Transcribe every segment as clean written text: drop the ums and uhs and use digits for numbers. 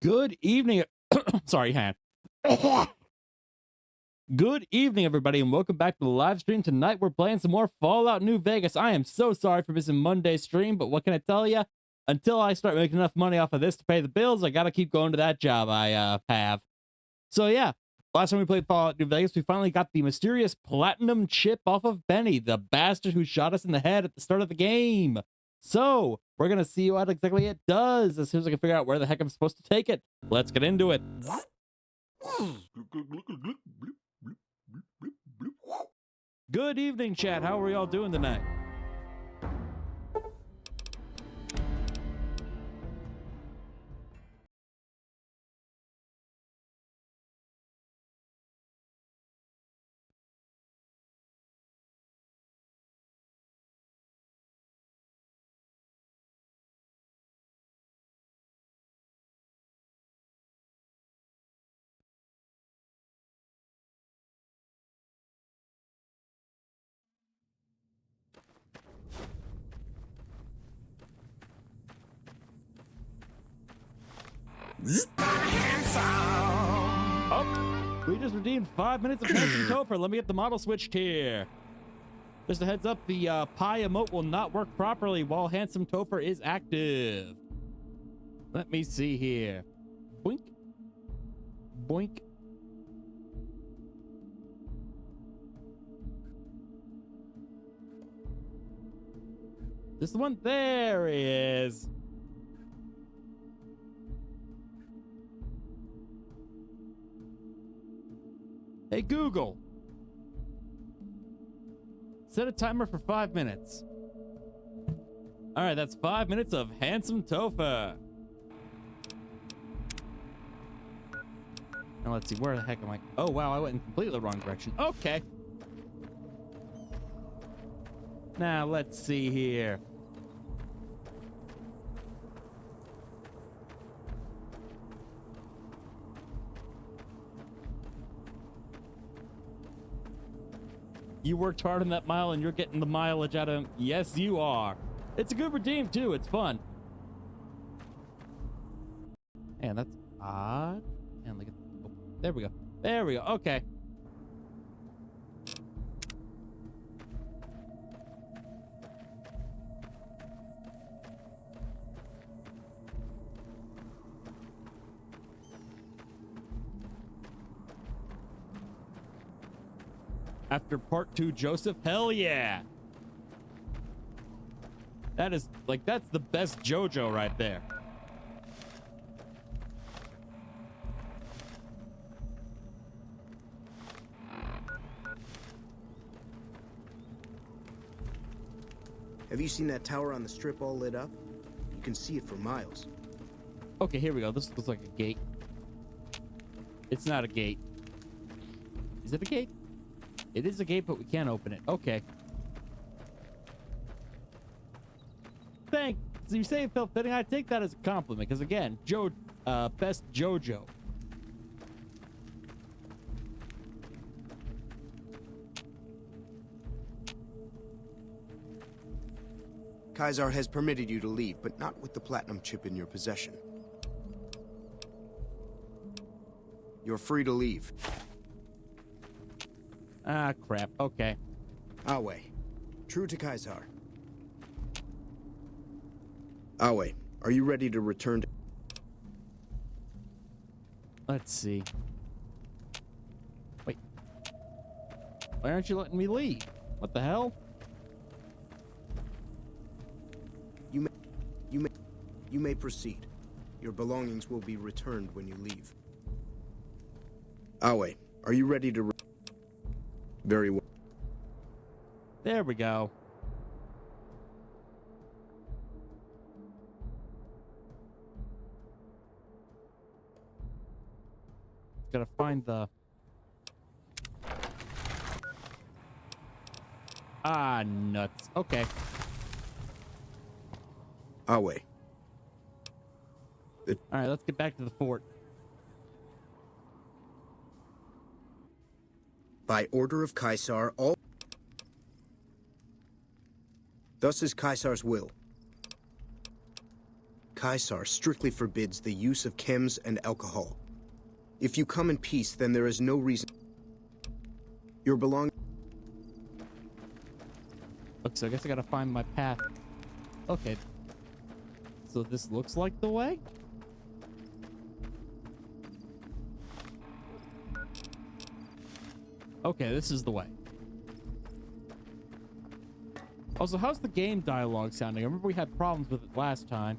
Good evening. Sorry, hand. Good evening, everybody, and welcome back to the live stream. Tonight, we're playing some more Fallout New Vegas. I am so sorry for missing Monday's stream, but what can I tell you? Until I start making enough money off of this to pay the bills, I gotta keep going to that job I have. So yeah, last time we played Fallout New Vegas, we finally got the mysterious platinum chip off of Benny, the bastard who shot us in the head at the start of the game. So we're gonna see what exactly it does as soon as I can figure out where the heck I'm supposed to take it. Let's get into it. Good evening, chat. How are y'all doing tonight? Oh, we just redeemed 5 minutes of Handsome Topher. Let me get the model switched here. Just a heads up, the pie emote will not work properly while Handsome Topher is active. Let me see here. Boink. Boink. This one, there he is. Hey, Google. Set a timer for 5 minutes. All right, that's 5 minutes of Handsome Topher. Now let's see, where the heck am I? Oh, wow, I went in completely the wrong direction. Okay. Now, let's see here. You worked hard on that mile and you're getting the mileage out of him. Yes, you are. It's a good redeem, too. It's fun. Man, that's odd. And look at, oh, there we go. There we go. Okay. After part 2, Joseph, hell yeah. That is, like, that's the best JoJo right there. Have you seen that tower on the strip all lit up? You can see it for miles. Okay, here we go. This looks like a gate. It's not a gate. Is it a gate? It is a gate, but we can't open it. Okay. Thanks. You say it felt fitting. I take that as a compliment, because again, best JoJo. Caesar has permitted you to leave, but not with the platinum chip in your possession. You're free to leave. Ah, crap. Okay. Awe. True to Caesar. Awe, are you ready to return to... Let's see. Wait. Why aren't you letting me leave? What the hell? You may proceed. Your belongings will be returned when you leave. Awe, are you ready to... Very well. There we go. Gotta find the... Ah, nuts. Okay. Awe. All right, let's get back to the fort. By order of Caesar, all... Thus is Caesar's will. Caesar strictly forbids the use of chems and alcohol. If you come in peace, then there is no reason. Your belongings. Okay, so I guess I gotta find my path. Okay. So this looks like the way? Okay, this is the way. Also, how's the game dialogue sounding? I remember we had problems with it last time.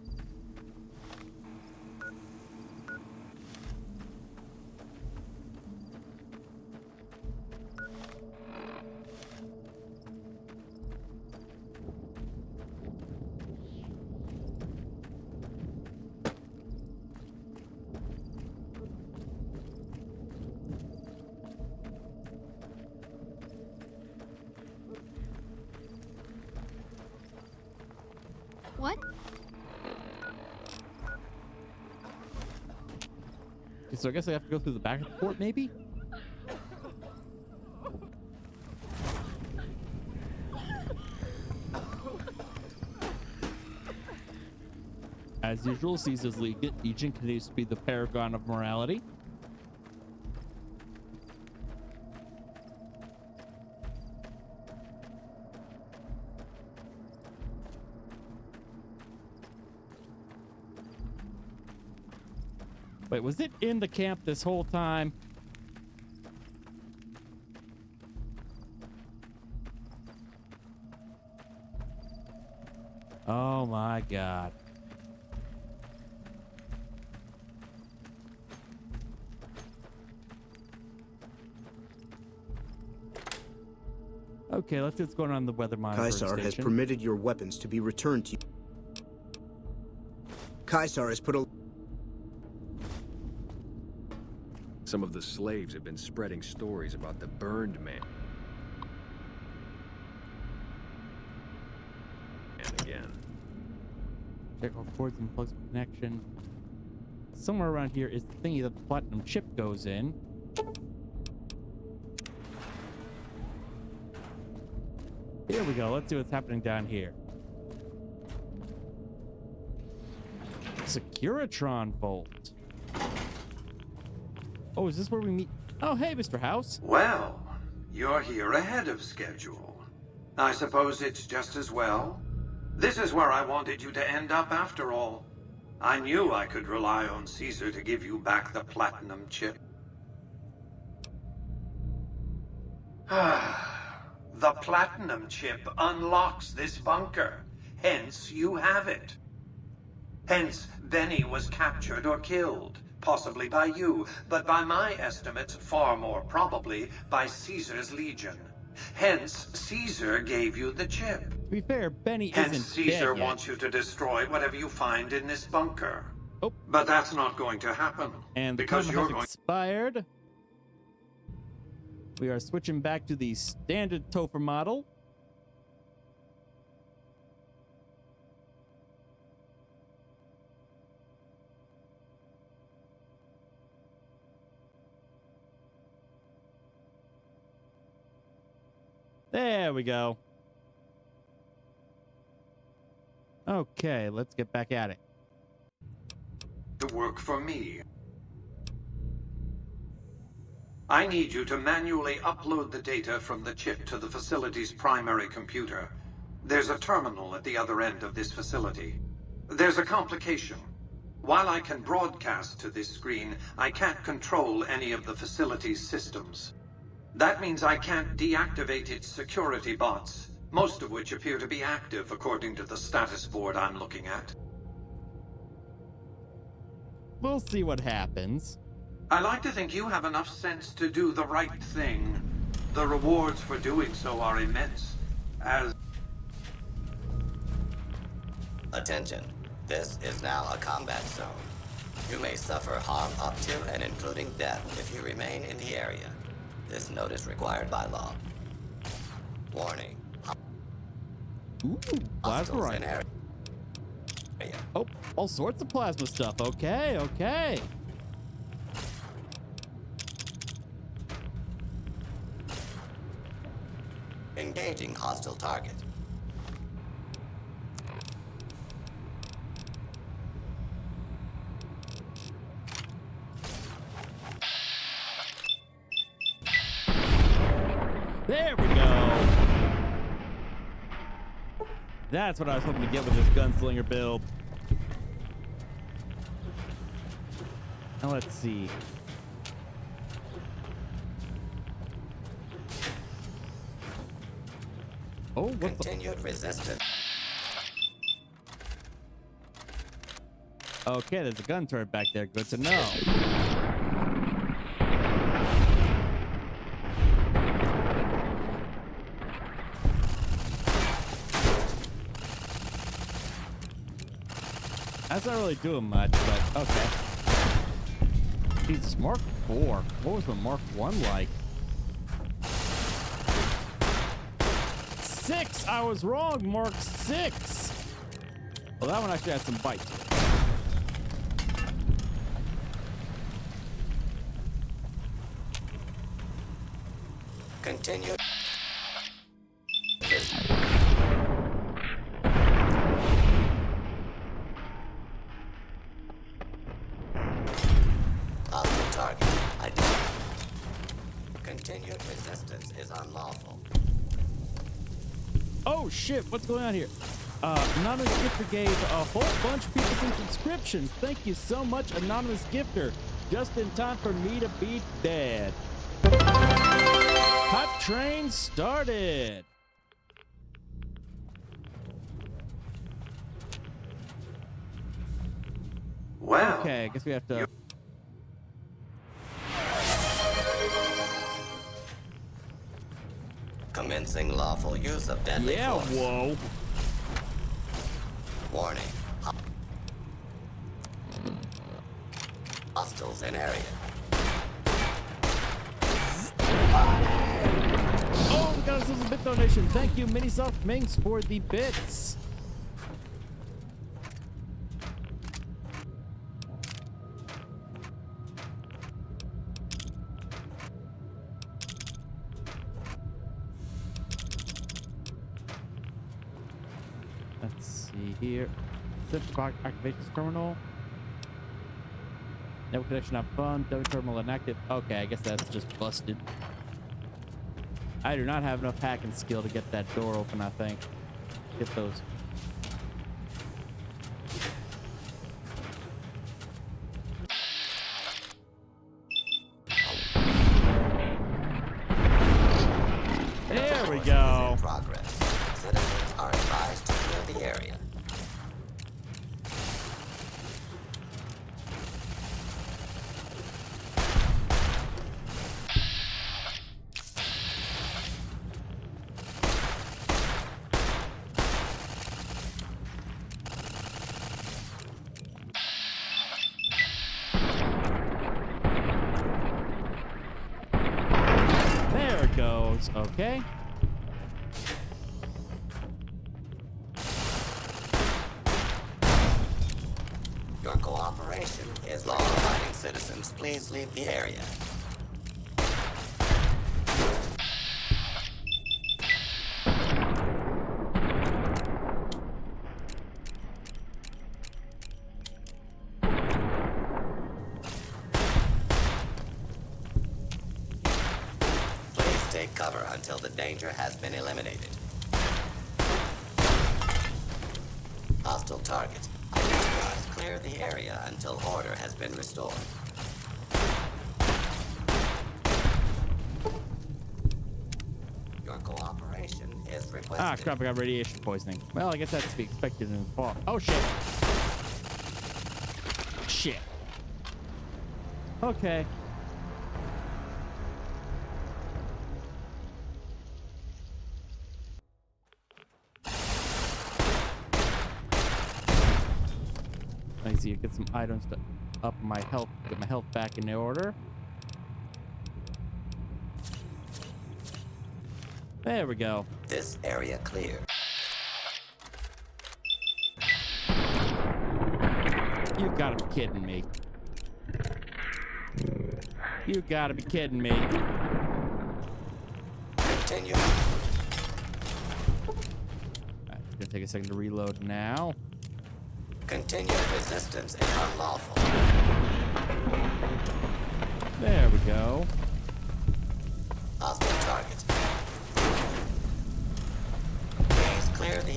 What? Okay, so I guess I have to go through the back of the fort, maybe? As usual, Caesar's Legion continues to be the paragon of morality. Wait, was it in the camp this whole time? Oh my God. Okay, let's see what's going on in the weather monitoring Caesar has station. permitted your weapons to be returned to you. Caesar has put a... Some of the slaves have been spreading stories about the burned man. And again. Check all cords and plugs for connection. Somewhere around here is the thingy that the platinum chip goes in. Here we go. Let's see what's happening down here. Securitron Vault. Oh, is this where we meet? Oh, hey, Mr. House. Well, you're here ahead of schedule. I suppose it's just as well. This is where I wanted you to end up after all. I knew I could rely on Caesar to give you back the platinum chip. The platinum chip unlocks this bunker. Hence, you have it. Hence, Benny was captured or killed. Possibly by you, but by my estimates, far more probably by Caesar's Legion. Hence, Caesar gave you the chip. To be fair, Benny Hence, isn't Caesar dead yet. wants you to destroy whatever you find in this bunker. Oh. But that's not going to happen. And the because timer you're has going. expired. We are switching back to the standard Topher model. There we go. Okay, let's get back at it. To work for me. I need you to manually upload the data from the chip to the facility's primary computer. There's a terminal at the other end of this facility. There's a complication. While I can broadcast to this screen, I can't control any of the facility's systems. That means I can't deactivate its security bots, most of which appear to be active according to the status board I'm looking at. We'll see what happens. I like to think you have enough sense to do the right thing. The rewards for doing so are immense, as... Attention. This is now a combat zone. You may suffer harm up to and including death if you remain in the area. This note is required by law. Warning. Ooh, plasma Hostiles in rifle. area. Oh, all sorts of plasma stuff. Okay, okay. Engaging hostile target. There we go. That's what I was hoping to get with this gunslinger build. Now let's see. Oh, what the? Continued resistance. Okay, there's a gun turret back there. Good to know. That's not really doing much, but okay. Jesus, Mark 4. What was the Mark 1 like? 6! I was wrong, Mark 6! Well, that one actually had some bite to it. Continue. Hostile target. Identified. Continued resistance is unlawful. Oh shit, what's going on here? Anonymous Gifter gave a whole bunch of people some subscriptions. Thank you so much, Anonymous Gifter. Just in time for me to be dead. Hot train started. Well, Okay, I guess we have to... Commencing lawful use of deadly Yeah, force. whoa. Warning. Hostiles in area. Oh, we got ourselves a bit donation. Thank you, Minisoft Minx, for the bits. Let's see here. Zip activation terminal. Network connection not found. Network terminal inactive. Okay, I guess that's just busted. I do not have enough hacking skill to get that door open, I think. Get those. There we go. In progress. Citizens are advised to clear the area. There it goes. Okay. Your cooperation is law-abiding citizens. Please leave the area. Please take cover until the danger has been eliminated. Hostile target. Identified. Clear the area until order has been restored. Your cooperation is requested. Ah, crap, I got radiation poisoning. Well, I guess that's to be expected in the fall. Oh, shit. Shit. Okay. Let me see, get some items to up my health, get my health back in order. There we go. This area clear. You gotta be kidding me. You gotta be kidding me. Continue. Alright, gonna take a second to reload now. Continued resistance is unlawful. There we go. Hostile target.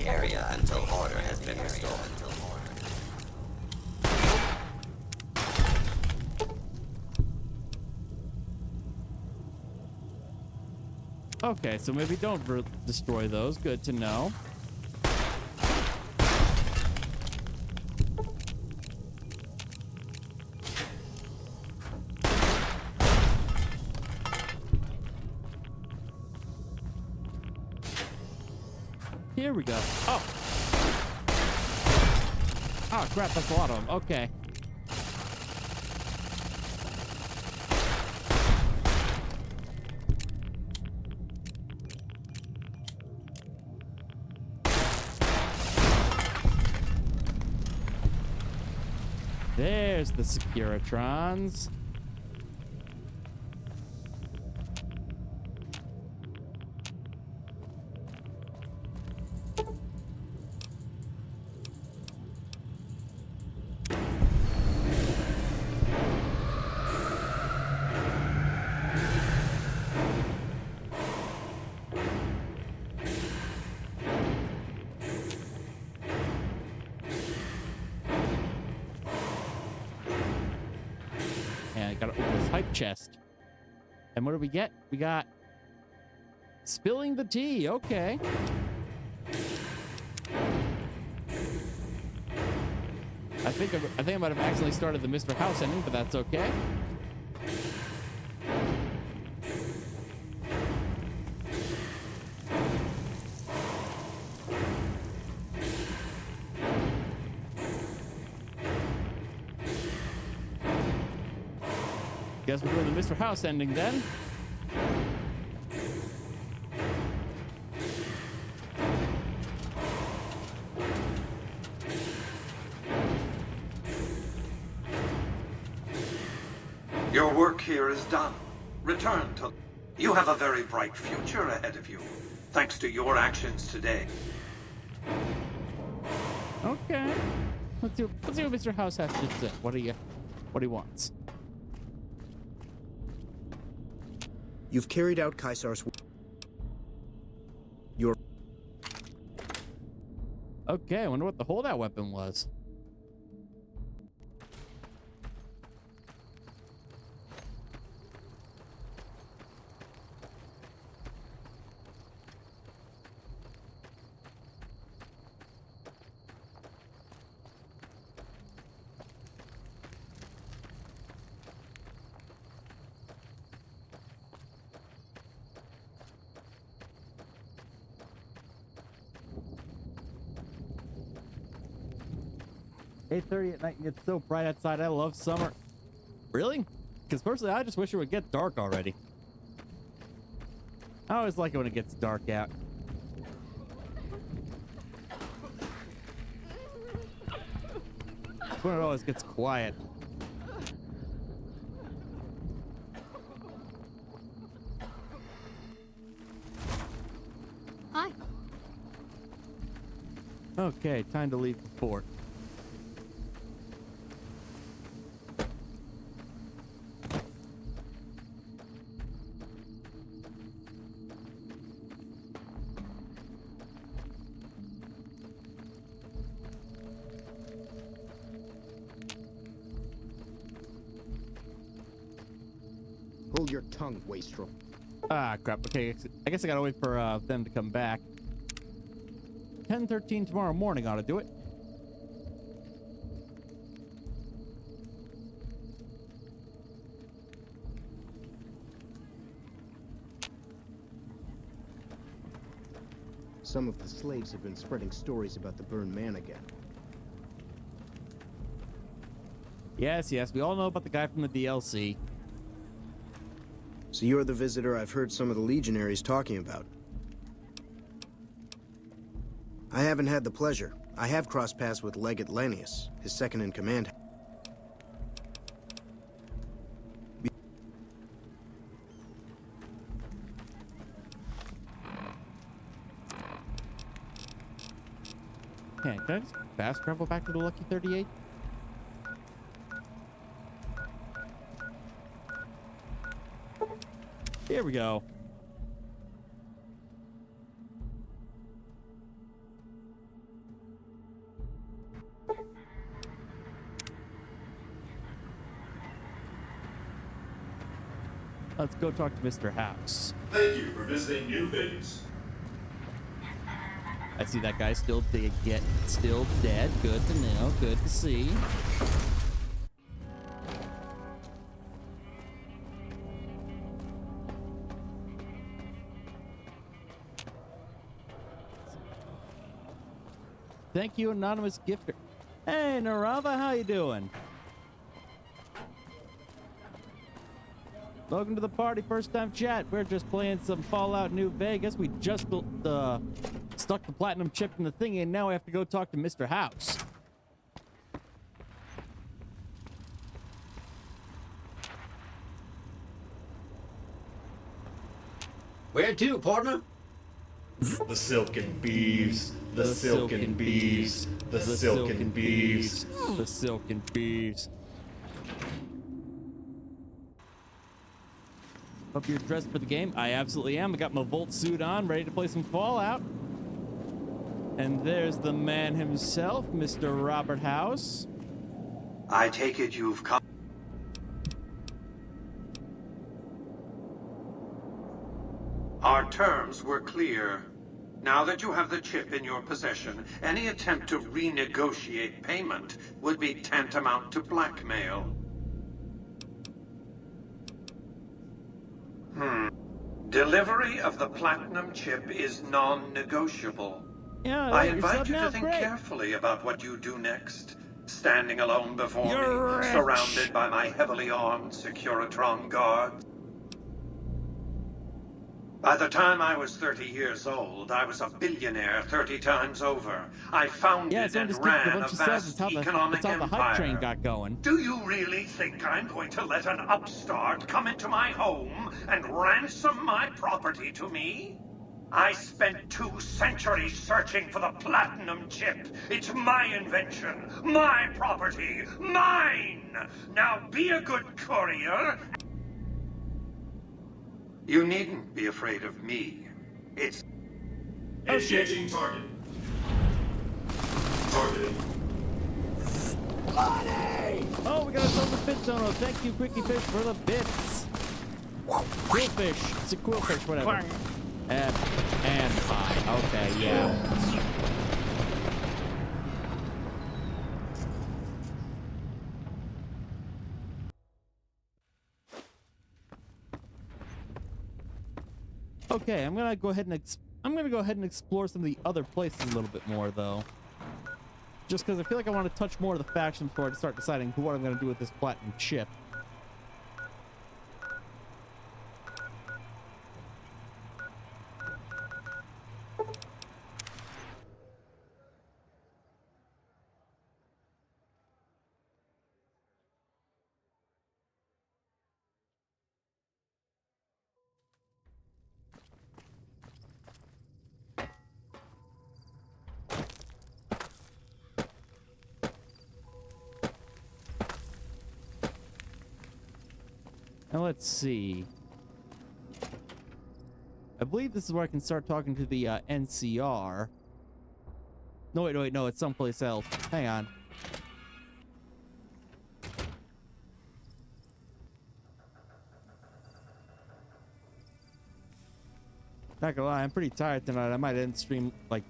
the area until order has been restored. Okay, so maybe don't destroy those. Good to know. Here we go. Oh. Oh, crap. That's a lot of them. Okay. There's the Securitrons. Pipe chest. And what do we get? We got spilling the tea. Okay. I think I might have accidentally started the Mr. House ending, but that's okay. Guess we're doing the Mr. House ending then. Your work here is done. Return to... You have a very bright future ahead of you, thanks to your actions today. Okay. Let's see what Mr. House has to say. What he wants. You've carried out Caesar's... Your... Okay, I wonder what the holdout weapon was. "8:30 at night and it's so bright outside. I love summer." Really? Because personally, I just wish it would get dark already. I always like it when it gets dark out. It's when it always gets quiet. Hi. Okay, time to leave the fort. Hold your tongue, wastrel. Ah, crap. Okay, I guess I gotta wait for them to come back. 10:13 tomorrow morning ought to do it. Some of the slaves have been spreading stories about the burned man again. Yes, we all know about the guy from the DLC. So you're the visitor I've heard some of the legionaries talking about. I haven't had the pleasure. I have crossed paths with Legate Lennius, his second in command. Can I just fast travel back to the Lucky 38? Here we go. Let's go talk to Mr. House. Thank you for visiting New Vegas. I see that guy still still dead. Good to know. Good to see. Thank you, anonymous gifter. Hey, Narava, how you doing? Welcome to the party, first time chat. We're just playing some Fallout New Vegas. We just stuck the platinum chip in the thingy, and now we have to go talk to Mr. House. Where to, partner? The silken beeves, the silken beeves, the silken beeves. The silken beeves. Hope you're dressed for the game. I absolutely am. I got my Volt suit on, ready to play some Fallout. And there's the man himself, Mr. Robert House. I take it you've come. Our terms were clear. Now that you have the chip in your possession, any attempt to renegotiate payment would be tantamount to blackmail. Delivery of the platinum chip is non-negotiable. Yeah, I you're invite you subbing to out. think Great. carefully about what you do next. Standing alone before You're me, rich. surrounded by my heavily armed Securitron guards. By the time I was 30 years old, I was a billionaire 30 times over. I founded Yeah, someone and just gave a ran a bunch of subs. vast It's how economic the empire. hype train got going. Do you really think I'm going to let an upstart come into my home and ransom my property to me? I spent 2 centuries searching for the platinum chip. It's my invention, my property, mine! Now be a good courier. You needn't be afraid of me. It's... Initiating target. Targeting. Oh, we got ourselves a bit zone. Thank you, Quickie Fish, for the bits. Quillfish. It's a quillfish, whatever. And fine. Okay, yeah. Okay, I'm gonna go ahead and explore some of the other places a little bit more, though. Just because I feel like I want to touch more of the factions before I start deciding what I'm gonna do with this platinum chip. Now let's see. I believe this is where I can start talking to the NCR. No, wait, no, it's someplace else. Hang on. Not gonna lie, I'm pretty tired tonight. I might end stream like...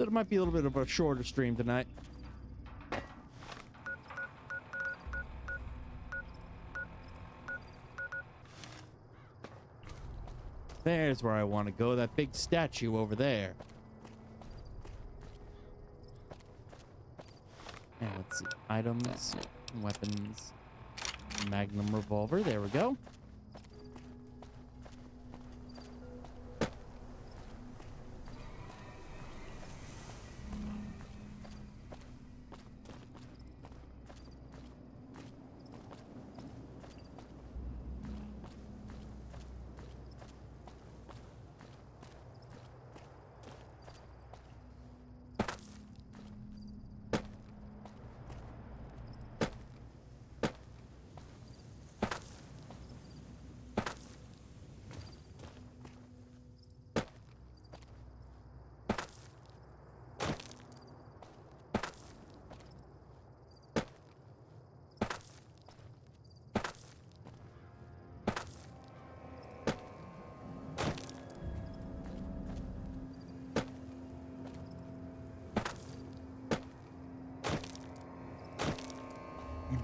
It might be a little bit of a shorter stream tonight. There's where I want to go, that big statue over there. And let's see, items, weapons, magnum revolver, there we go.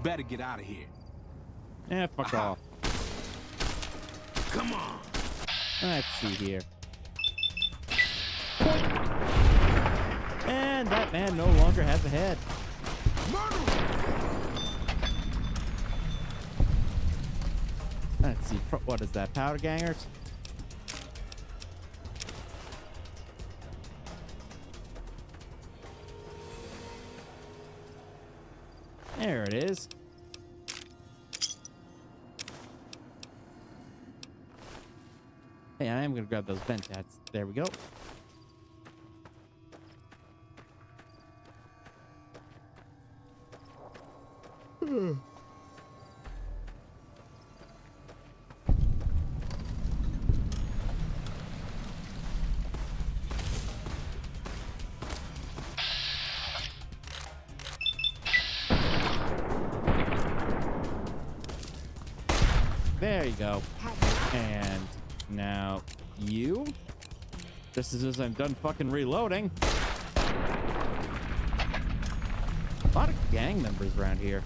better get out of here. Eh, fuck off. Come on. Let's see here. And that man no longer has a head. Let's see. What is that? Powder gangers? There it is. Hey, I am gonna grab those vent hats. There we go. There you go. And now you. Just as I'm done fucking reloading. A lot of gang members around here.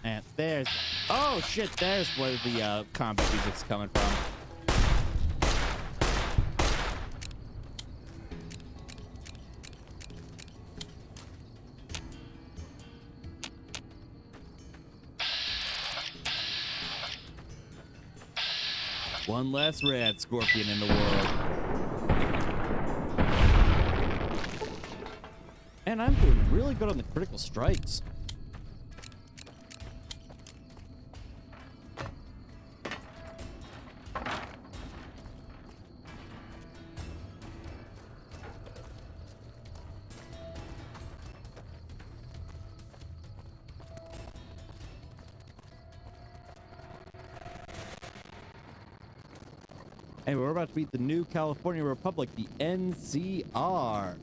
And there's, oh shit, there's where the combat music's coming from. One less red scorpion in the world. And I'm doing really good on the critical strikes. Hey, we're about to meet the new California Republic, the NCR.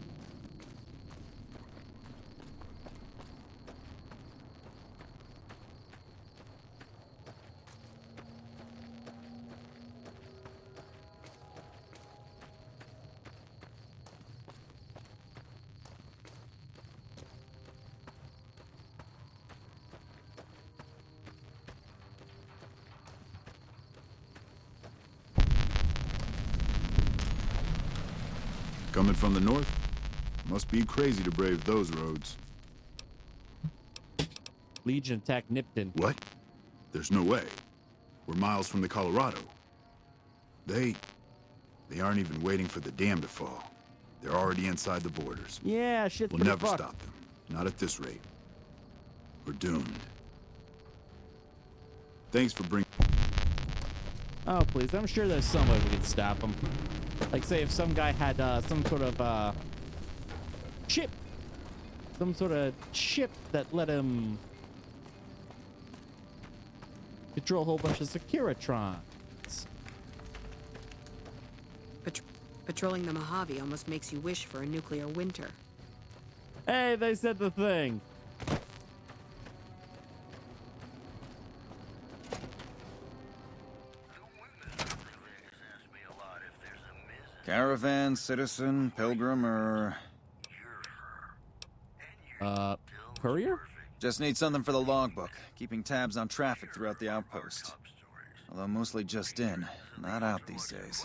Coming from the north? Must be crazy to brave those roads. Legion attack Nipton. What? There's no way. We're miles from the Colorado. They aren't even waiting for the dam to fall. They're already inside the borders. Yeah, shit's We'll pretty never fucked. stop them. Not at this rate. We're doomed. Thanks for bringing... Oh, please. I'm sure there's some way we can stop them. Like, say, if some guy had some sort of chip. Some sort of chip that let him control a whole bunch of Securitrons. Patrolling the Mojave almost makes you wish for a nuclear winter. Hey, they said the thing. Caravan, citizen, pilgrim, or... Courier? Just need something for the logbook, keeping tabs on traffic throughout the outpost. Although mostly just in, not out these days.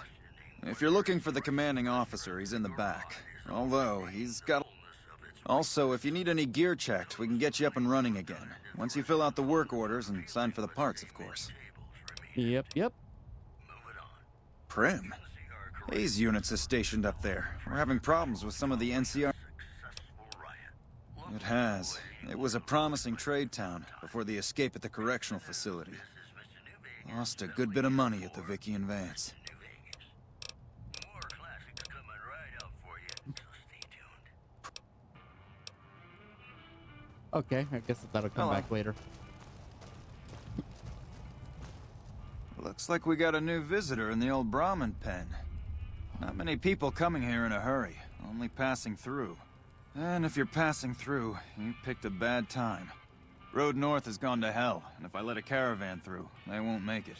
If you're looking for the commanding officer, he's in the back. Although, he's got... Also, if you need any gear checked, we can get you up and running again. Once you fill out the work orders and sign for the parts, of course. Yep. Prim? Hayes units is stationed up there. We're having problems with some of the NCR... It has. It was a promising trade town before the escape at the correctional facility. Lost a good bit of money at the Vicky and Vance. Okay, I guess that'll come back later. Looks like we got a new visitor in the old Brahmin pen. Not many people coming here in a hurry, only passing through. And if you're passing through, you picked a bad time. Road north has gone to hell, and if I let a caravan through, they won't make it.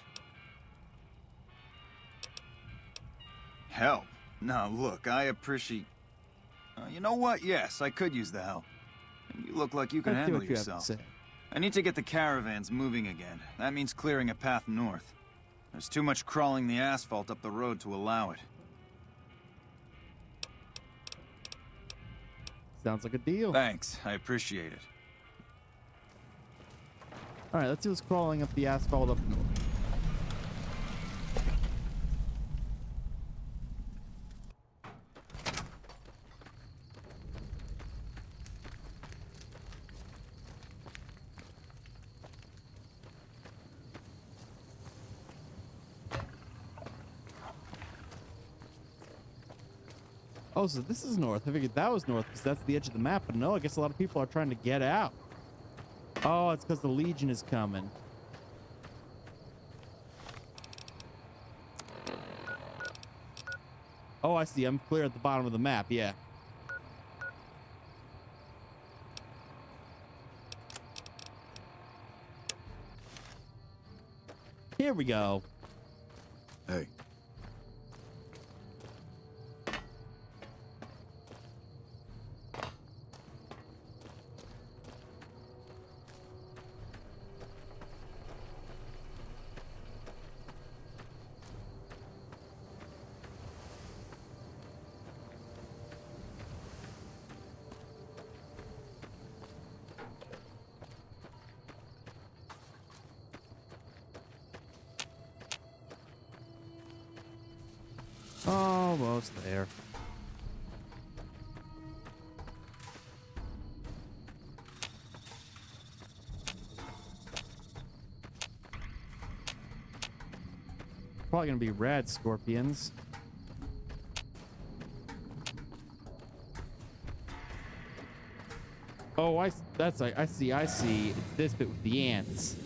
Help? Now look, I appreciate... you know what? Yes, I could use the help. You look like you can Let's see handle what you have to yourself. say. I need to get the caravans moving again. That means clearing a path north. There's too much crawling the asphalt up the road to allow it. Sounds like a deal. Thanks, I appreciate it. Alright, let's see what's crawling up the asphalt up north. Oh, so this is north. I figured that was north because that's the edge of the map, but no, I guess a lot of people are trying to get out. Oh, it's because the Legion is coming. Oh, I see. I'm clear at the bottom of the map, yeah. Here we go. Hey. Almost there. Probably gonna be rad scorpions. Oh, I see. It's this bit with the ants.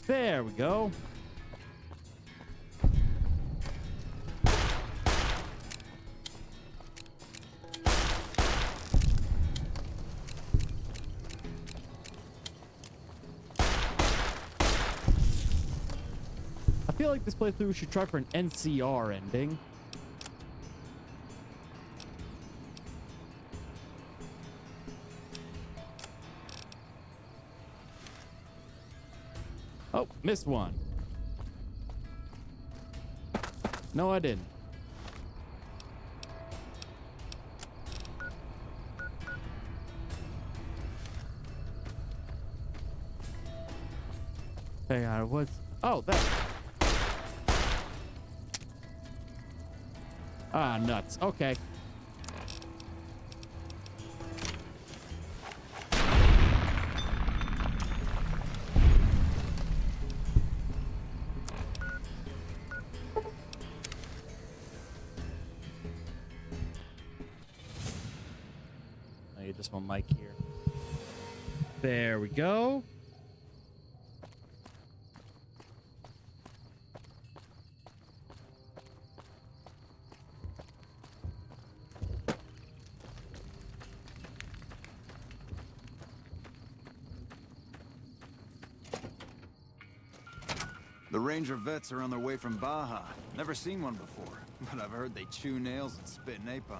There we go. I feel like this playthrough should try for an NCR ending. Oh, missed one. No, I didn't. Hang on, it was... Oh, that... Ah, nuts. Okay. adjust my mic here. There we go. The Ranger vets are on their way from Baja. Never seen one before, but I've heard they chew nails and spit napalm.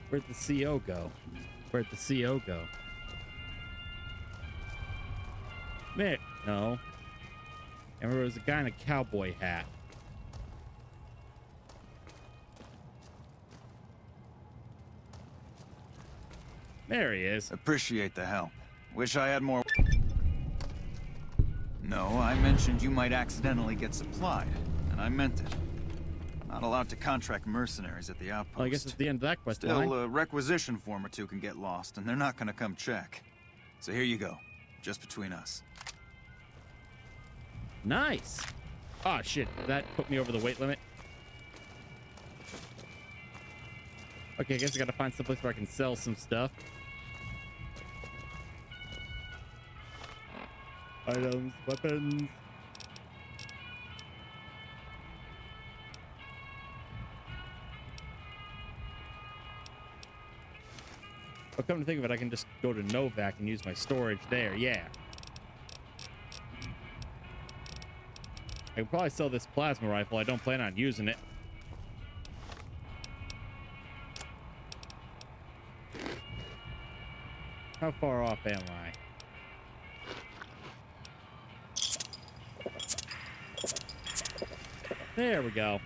Where'd the CO go? Where'd the CO go? There. No. And there was a guy in a cowboy hat. There he is. Appreciate the help. Wish I had more... No, I mentioned you might accidentally get supplied, and I meant it. Not allowed to contract mercenaries at the outpost. Well, I guess it's the end of that quest Still, line. a requisition form or two can get lost, and they're not gonna come check. So here you go. Just between us. Nice. Oh, shit. That put me over the weight limit. Okay, I guess I gotta find someplace where I can sell some stuff. Items, weapons. But come to think of it, I can just go to Novak and use my storage there. Yeah. I can probably sell this plasma rifle. I don't plan on using it. How far off am I? There we go.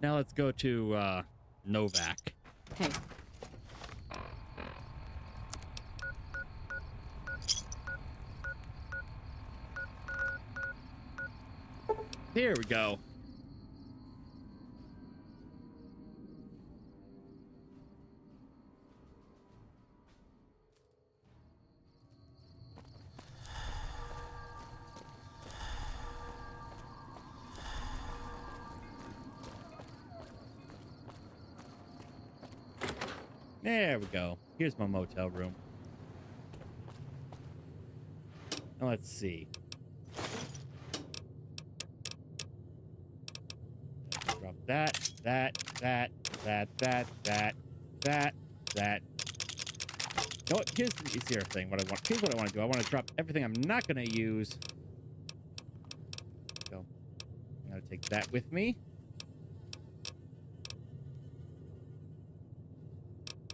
Now let's go to Novak. Hey, Here we go. There we go. Here's my motel room. Now let's see. Drop that. You know what? Here's the easier thing. Here's what I want to do. I want to drop everything I'm not going to use. So I'm going to take that with me.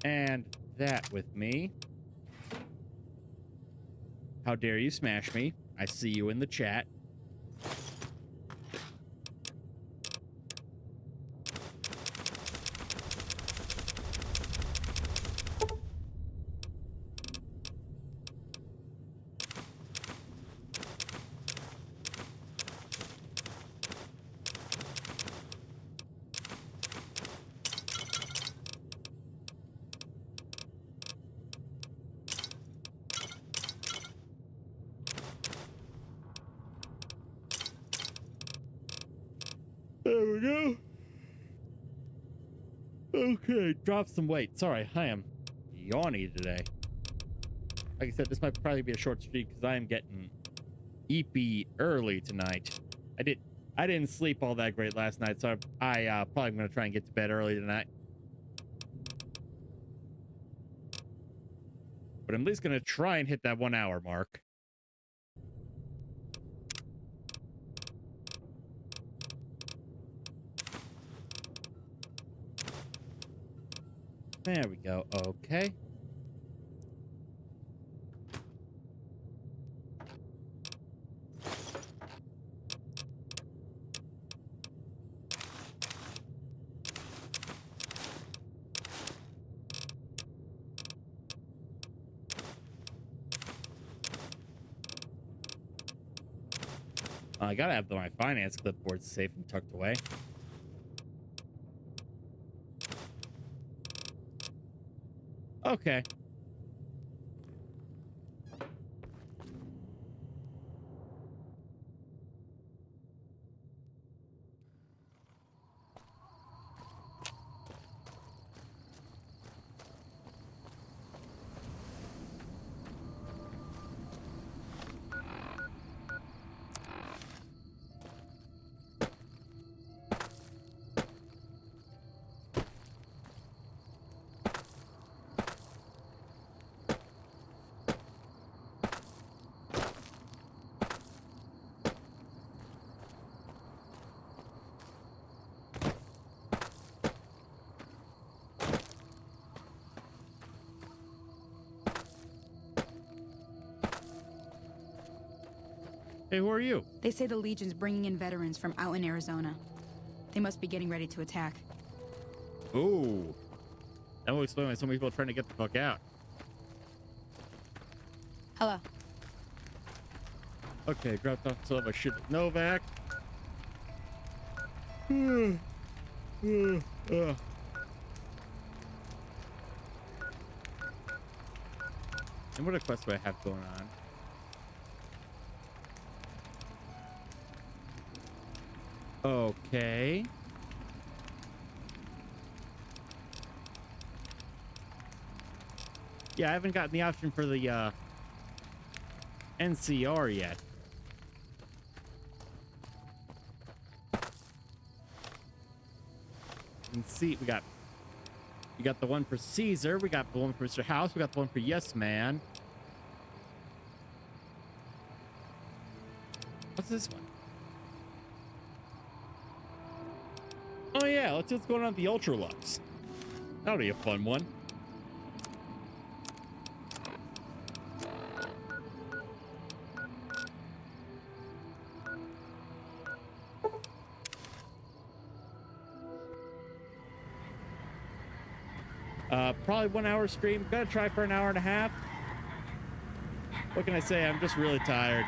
And that with me. How dare you smash me? I see you in the chat. There we go. Okay, drop some weight. Sorry, I am yawny today. Like I said, this might probably be a short streak because I am getting eepy early tonight. I didn't sleep all that great last night, so I probably going to try and get to bed early tonight. But I'm at least going to try and hit that 1 hour mark. There we go. Okay. I gotta have my finance clipboard safe and tucked away. Okay. Hey, who are you? They say the Legion's bringing in veterans from out in Arizona. They must be getting ready to attack. Ooh. That will explain why so many people are trying to get the fuck out. Hello. Okay, dropped off some of my shit with Novak. And what a quest do I have going on? Okay. Yeah, I haven't gotten the option for the NCR yet. And see, we got the one for Caesar, we got the one for Mr. House, we got the one for Yes Man. What's this one? Oh yeah, let's see what's going on at the Ultralux. That'll be a fun one. Probably 1 hour stream. Gonna try for an hour and a half. What can I say? I'm just really tired.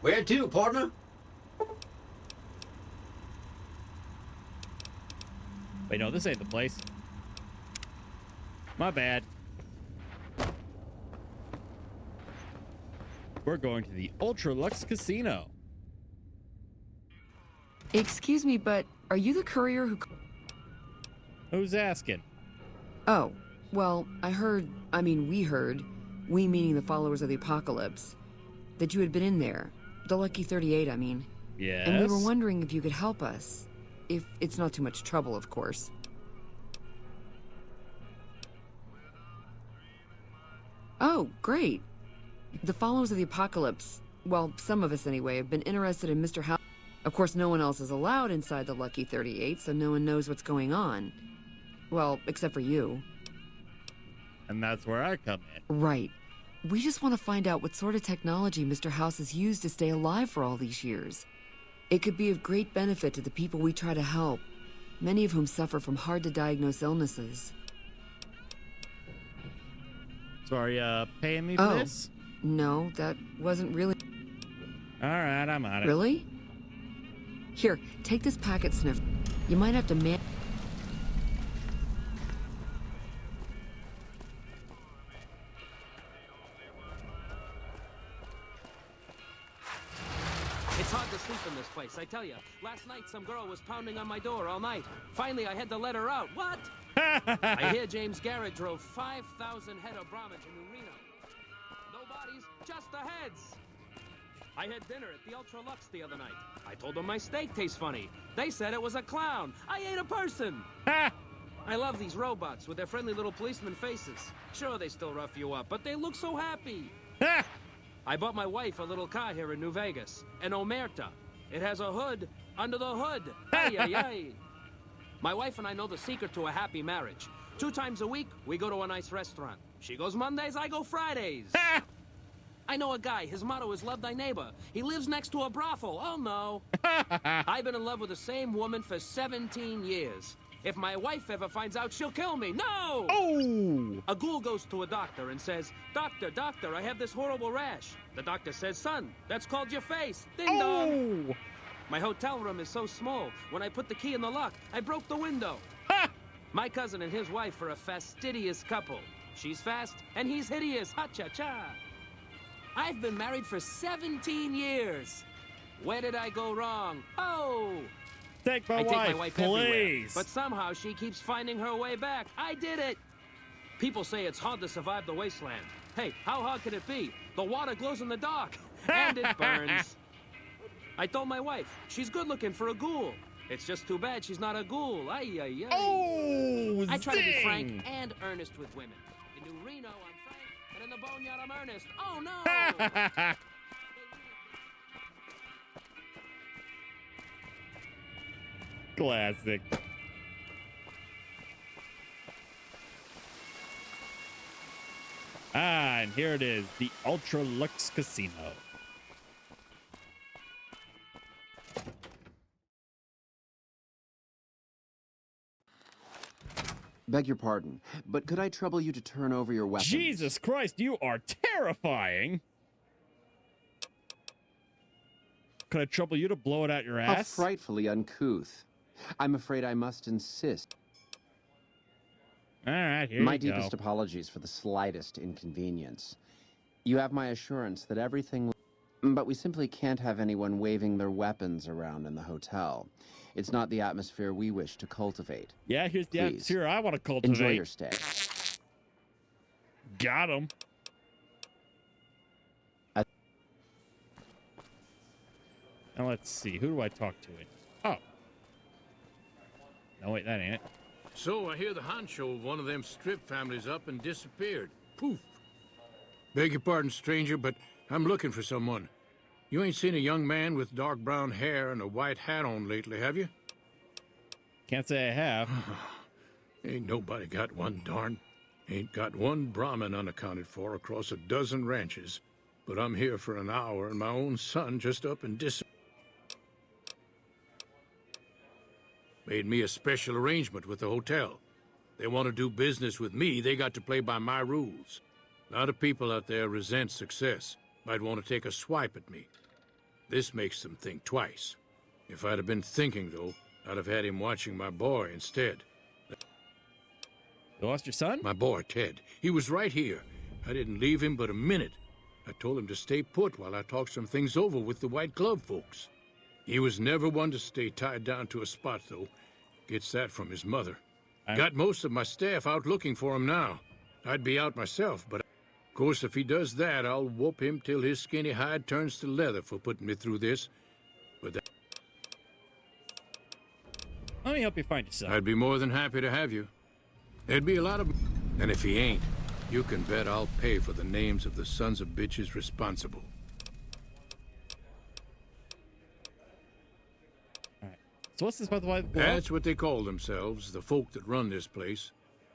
Where to, partner? Wait, no, this ain't the place. My bad. We're going to the Ultralux Casino. Excuse me, but are you the courier who... Who's asking? Oh, well, we heard, we meaning the followers of the apocalypse, that you had been in there. The Lucky 38, I mean. Yes? And we were wondering if you could help us. If it's not too much trouble, of course. Oh, great. The followers of the apocalypse, well, some of us anyway, have been interested in Mr. House. Of course, no one else is allowed inside the Lucky 38, so no one knows what's going on. Well, except for you. And that's where I come in. Right. We just want to find out what sort of technology Mr. House has used to stay alive for all these years. It could be of great benefit to the people we try to help, many of whom suffer from hard-to-diagnose illnesses. So are you paying me for this? No, that wasn't really... All right, I'm on it. Really? Here, take this packet sniff. You might have to It's hard to sleep in this place, I tell you. Last night, some girl was pounding on my door all night. Finally, I had to let her out. What? I hear James Garrett drove 5,000 head of Brahma to New Reno. No bodies, just the heads. I had dinner at the Ultralux the other night. I told them my steak tastes funny. They said it was a clown. I ate a person. I love these robots with their friendly little policeman faces. Sure, they still rough you up, but they look so happy. I bought my wife a little car here in New Vegas, an Omerta. It has a hood under the hood. Ay, ay, ay. My wife and I know the secret to a happy marriage. 2 times a week, we go to a nice restaurant. She goes Mondays, I go Fridays. I know a guy, his motto is love thy neighbor. He lives next to a brothel, oh no. I've been in love with the same woman for 17 years. If my wife ever finds out, she'll kill me. No! Oh! A ghoul goes to a doctor and says, Doctor, I have this horrible rash. The doctor says, son, that's called your face. Ding dong! My hotel room is so small, when I put the key in the lock, I broke the window. My cousin and his wife are a fastidious couple. She's fast, and he's hideous. Ha-cha-cha. I've been married for 17 years. Where did I go wrong? Oh! Take my wife, everywhere, please. but somehow she keeps finding her way back. I did it! People say it's hard to survive the wasteland. Hey, how hard could it be? The water glows in the dark, and it burns. I told my wife, she's good looking for a ghoul. It's just too bad she's not a ghoul. Ay, ay, ay. Oh, I try to be zing! frank and earnest with women. In New Reno, I'm frank, but in the Boneyard, I'm earnest. Oh, no! Classic. Ah, and here it is, the Ultra Lux Casino. Beg your pardon, but could I trouble you to turn over your weapons? Jesus Christ, you are terrifying. Could I trouble you to blow it out your How ass? frightfully uncouth. I'm afraid I must insist. All right, here My you go. deepest apologies for the slightest inconvenience. You have my assurance that everything will... But we simply can't have anyone waving their weapons around in the hotel. It's not the atmosphere we wish to cultivate. Yeah, here's the Please, atmosphere I want to cultivate. enjoy your stay. Got him. Now let's see. Who do I talk to? Oh. No, wait, that ain't it. So I hear the honcho of one of them strip families up and disappeared. Poof. Beg your pardon, stranger, but I'm looking for someone. You ain't seen a young man with dark brown hair and a white hat on lately, have you? Can't say I have. Ain't nobody got one, darn. Ain't got one Brahmin unaccounted for across a dozen ranches. But I'm here for an hour and my own son just up and made me a special arrangement with the hotel. They want to do business with me, they got to play by my rules. A lot of people out there resent success, might want to take a swipe at me. This makes them think twice. If I'd have been thinking, though, I'd have had him watching my boy instead. You lost your son? My boy, Ted. He was right here. I didn't leave him but a minute. I told him to stay put while I talked some things over with the White Glove folks. He was never one to stay tied down to a spot, though. Gets that from his mother. Got most of my staff out looking for him now. I'd be out myself, but of course if he does that, I'll whoop him till his skinny hide turns to leather for putting me through this. But that... Let me help you find your son. I'd be more than happy to have you. There'd be a lot of... And if he ain't, you can bet I'll pay for the names of the sons of bitches responsible. So what's this about the White Glove? That's what they call themselves, the folk that run this place.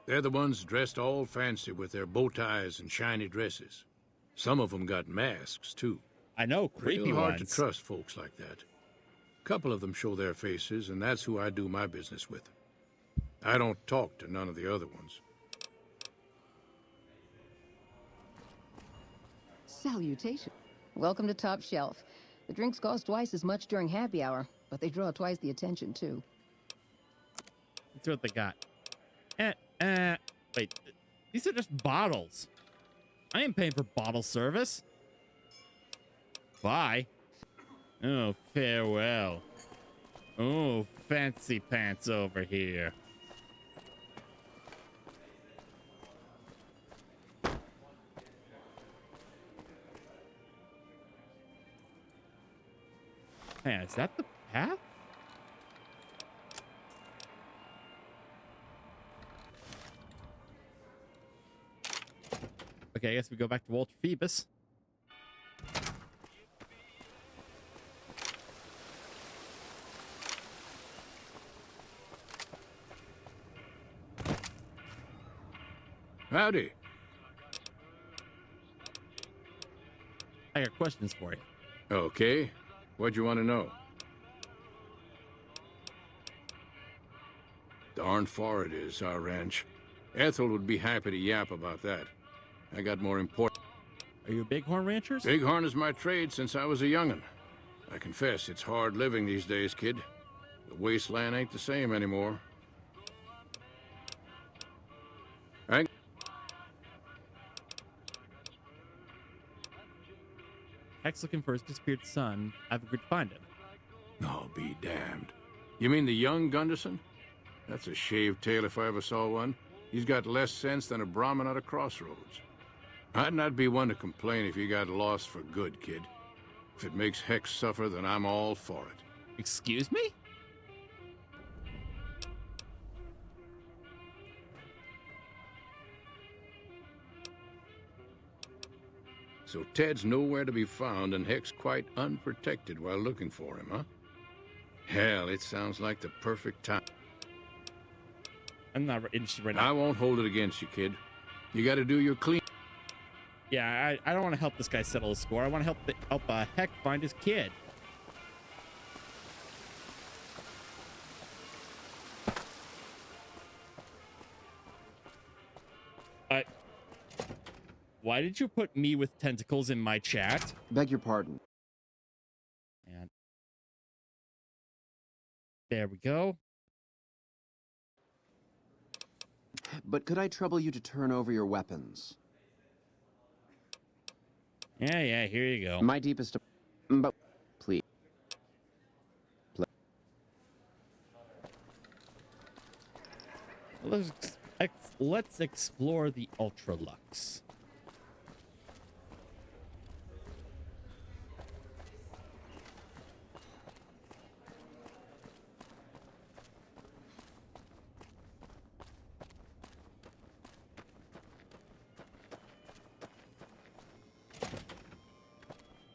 They're the ones dressed all fancy with their bow ties and shiny dresses. Some of them got masks, too. I know, creepy Real hard ones. to trust folks like that. A couple of them show their faces, and that's who I do my business with. I don't talk to none of the other ones. Salutation. Welcome to Top Shelf. The drinks cost twice as much during happy hour, but they draw twice the attention, too. Let's see what they got. Wait. These are just bottles. I ain't paying for bottle service. Bye. Oh, farewell. Oh, fancy pants over here. Man, is that the path? Okay, I guess we go back to Walter Phoebus. Howdy. I got questions for you. Okay. What'd you want to know? Darn far it is, our ranch. Ethel would be happy to yap about that. I got more important... Are you bighorn ranchers? Bighorn is my trade since I was a young'un. I confess, it's hard living these days, kid. The wasteland ain't the same anymore. Heck's looking for his disappeared son. I've agreed to find him. Oh, be damned. You mean the young Gunderson? That's a shaved tail if I ever saw one. He's got less sense than a Brahmin at a crossroads. I'd not be one to complain if he got lost for good, kid. If it makes Heck suffer, then I'm all for it. Excuse me? So Ted's nowhere to be found and Heck's quite unprotected while looking for him, huh? Hell, it sounds like the perfect time. I'm not interested right now. I won't hold it against you, kid. You gotta do your clean. Yeah, I don't want to help this guy settle his score. I want to help Heck find his kid. Why did you put me with tentacles in my chat? Beg your pardon. And there we go. But could I trouble you to turn over your weapons? Yeah, here you go. My deepest... But please. Let's explore the Ultralux.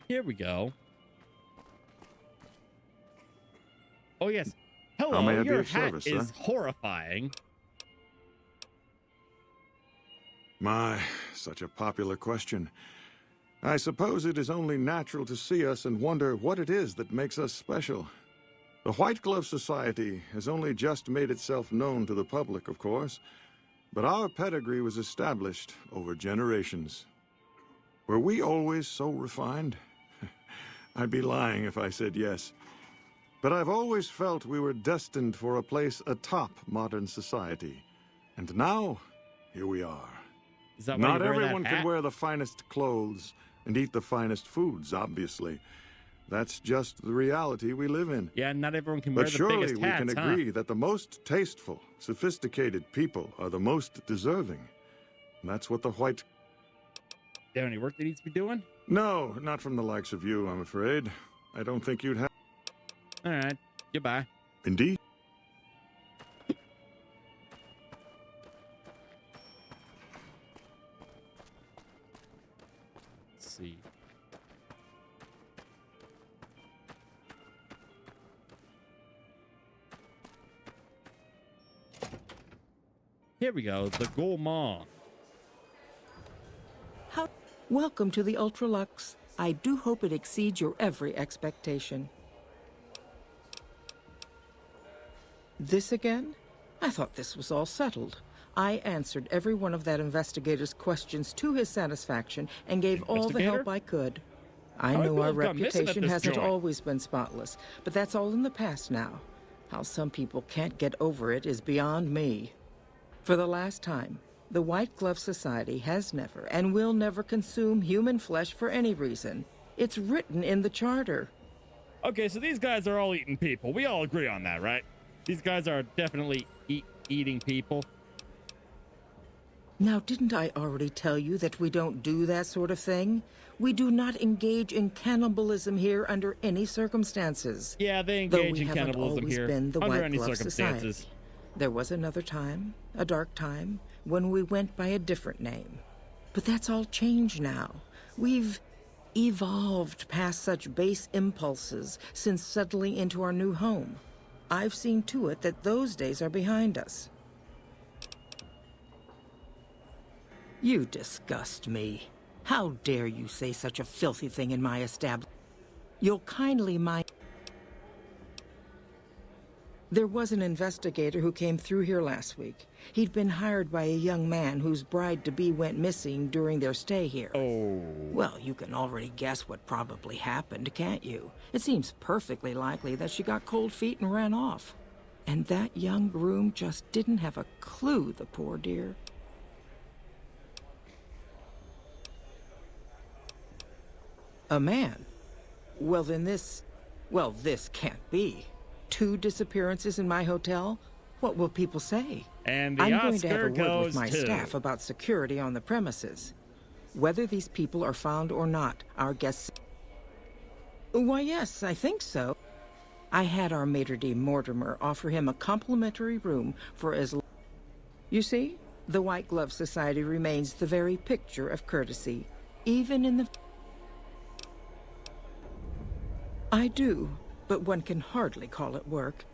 Here we go. Oh, yes. Hello, may I be your of hat service, is sir? horrifying. My, such a popular question. I suppose it is only natural to see us and wonder what it is that makes us special. The White Glove Society has only just made itself known to the public, of course, but our pedigree was established over generations. Were we always so refined? I'd be lying if I said yes. But I've always felt we were destined for a place atop modern society. And now, here we are. Is that why Not you wear that everyone hat? can wear the finest clothes and eat the finest foods, obviously. That's just the reality we live in. Yeah, not everyone can wear But the surely biggest we hats, can huh? agree that the most tasteful, sophisticated people are the most deserving. And that's what the White... Do you have any work that needs to be doing? No, not from the likes of you, I'm afraid. I don't think you'd have... All right. Goodbye. Indeed. Let's see. Here we go. The Gourmand. Welcome to the Ultralux. I do hope it exceeds your every expectation. This again? I thought this was all settled. I answered every one of that investigator's questions to his satisfaction and gave all the help I could. I How know many our people have gone missing at reputation this hasn't joint? always been spotless, but that's all in the past now. How some people can't get over it is beyond me. For the last time, the White Glove Society has never and will never consume human flesh for any reason. It's written in the charter. Okay, so these guys are all eating people. We all agree on that, right? These guys are definitely eating people. Now, didn't I already tell you that we don't do that sort of thing? We do not engage in cannibalism here under any circumstances. Yeah, they Though engage we in haven't cannibalism always here been the under White any Glove circumstances. Society. There was another time, a dark time, when we went by a different name. But that's all changed now. We've evolved past such base impulses since settling into our new home. I've seen to it that those days are behind us. You disgust me. How dare you say such a filthy thing in my establishment? You'll kindly mind... There was an investigator who came through here last week. He'd been hired by a young man whose bride-to-be went missing during their stay here. Oh. Well, you can already guess what probably happened, can't you? It seems perfectly likely that she got cold feet and ran off. And that young groom just didn't have a clue, the poor dear. A man? Well, then this can't be. 2 disappearances in my hotel? What will people say? And the I'm going to have Oscar a word goes with my to... staff about security on the premises. Whether these people are found or not, our guests... Why, yes, I think so. I had our maitre d' Mortimer offer him a complimentary room for as long... You see, the White Glove Society remains the very picture of courtesy, even in the... I do, but one can hardly call it work.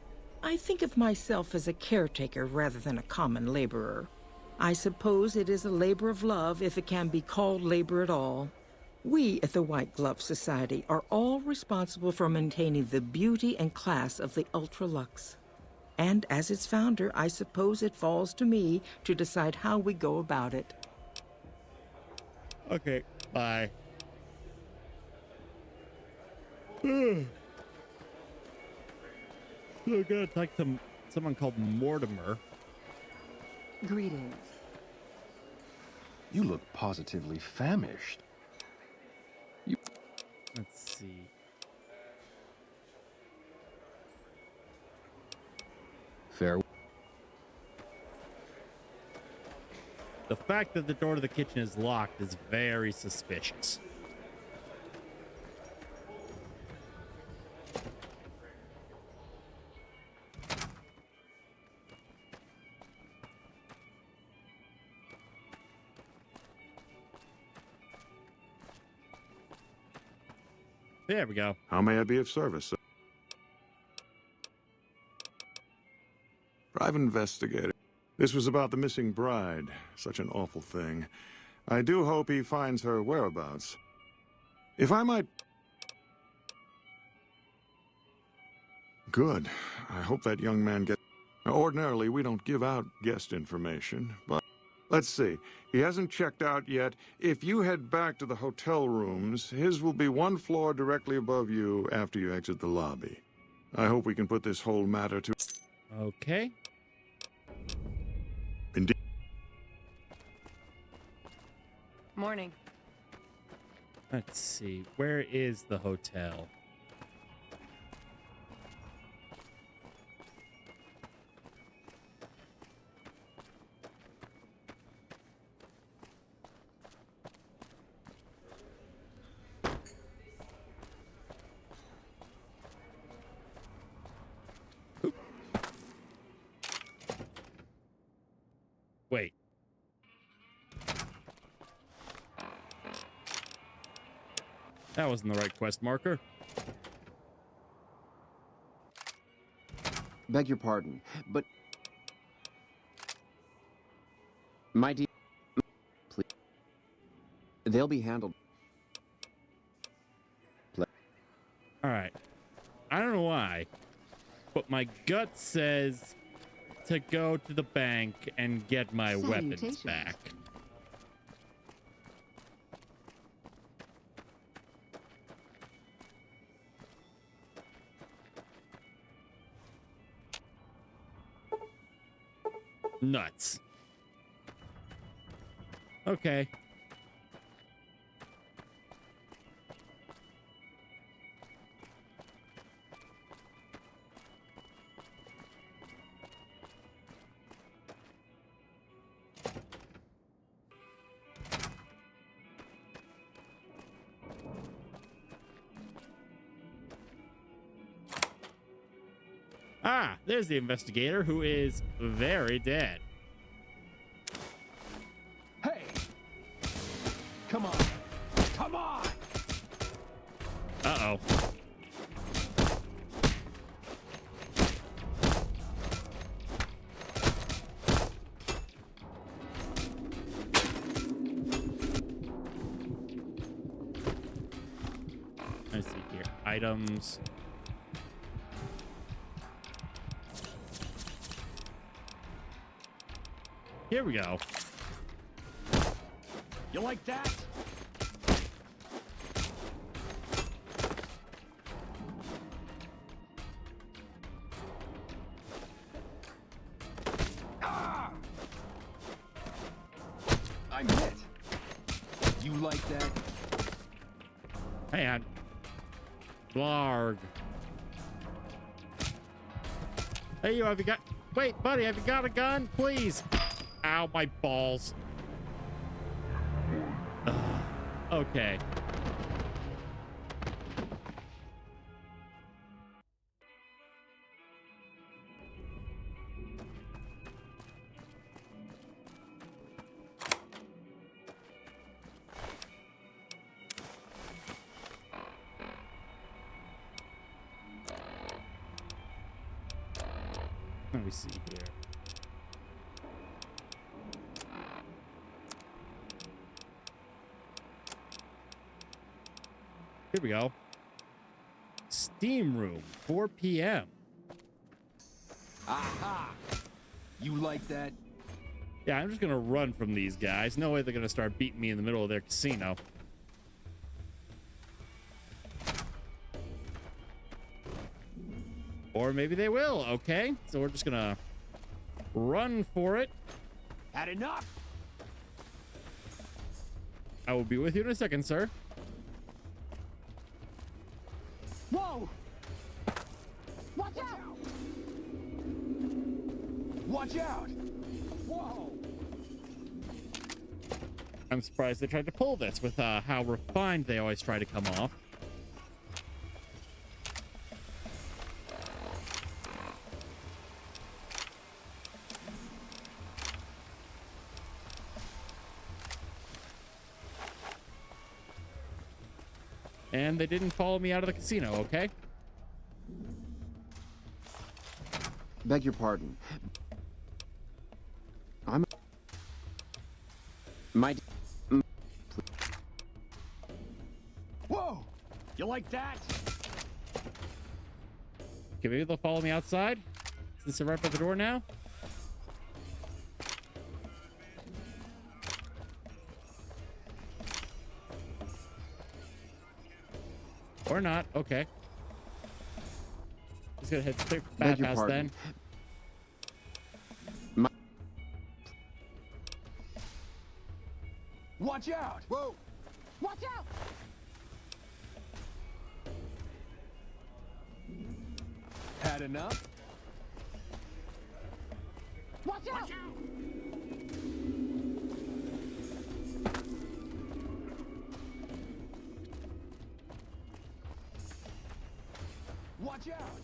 I think of myself as a caretaker rather than a common laborer. I suppose it is a labor of love if it can be called labor at all. We at the White Glove Society are all responsible for maintaining the beauty and class of the Ultra-Luxe. And as its founder, I suppose it falls to me to decide how we go about it. Okay, bye. We're gonna talk to someone called Mortimer. Greetings. You look positively famished. Let's see. Fair. The fact that the door to the kitchen is locked is very suspicious. There we go. How may I be of service, sir? Private investigator. This was about the missing bride. Such an awful thing. I do hope he finds her whereabouts. If I might... Good. I hope that young man gets... Ordinarily, we don't give out guest information, but... Let's see. He hasn't checked out yet. If you head back to the hotel rooms, his will be one floor directly above you after you exit the lobby. I hope we can put this whole matter to... Okay. Indeed. Morning. Let's see. Where is the hotel? Wait. That wasn't the right quest marker. Beg your pardon, but... My dear... Please. They'll be handled. Alright. I don't know why, but my gut says to go to the bank and get my weapons back. Nuts. Okay. Ah, there's the investigator who is very dead. Hey! Come on! Come on! Uh-oh. Let's see here. Items. Here we go. You like that? Ah! I'm hit. You like that? Hang on. Blarg. Hey, you, have you got... Wait, buddy, have you got a gun? Please. Ow, my balls. Ugh. Okay. me see here. Here we go. Steam Room, 4 p.m. Aha! You like that? Yeah, I'm just gonna run from these guys. No way they're gonna start beating me in the middle of their casino. Or maybe they will. Okay, so we're just gonna run for it. Had enough? I will be with you in a second, sir. Whoa! Watch out! Watch out! Whoa! I'm surprised they tried to pull this with how refined they always try to come off. And they didn't follow me out of the casino, okay? Beg your pardon. Whoa! You like that? Okay, maybe they'll follow me outside since they're right by the door now. Or not. Okay. Just gonna head straight for Beg the your bathhouse pardon. then. Watch out! Whoa! Watch out! Had enough? Watch out! Watch out!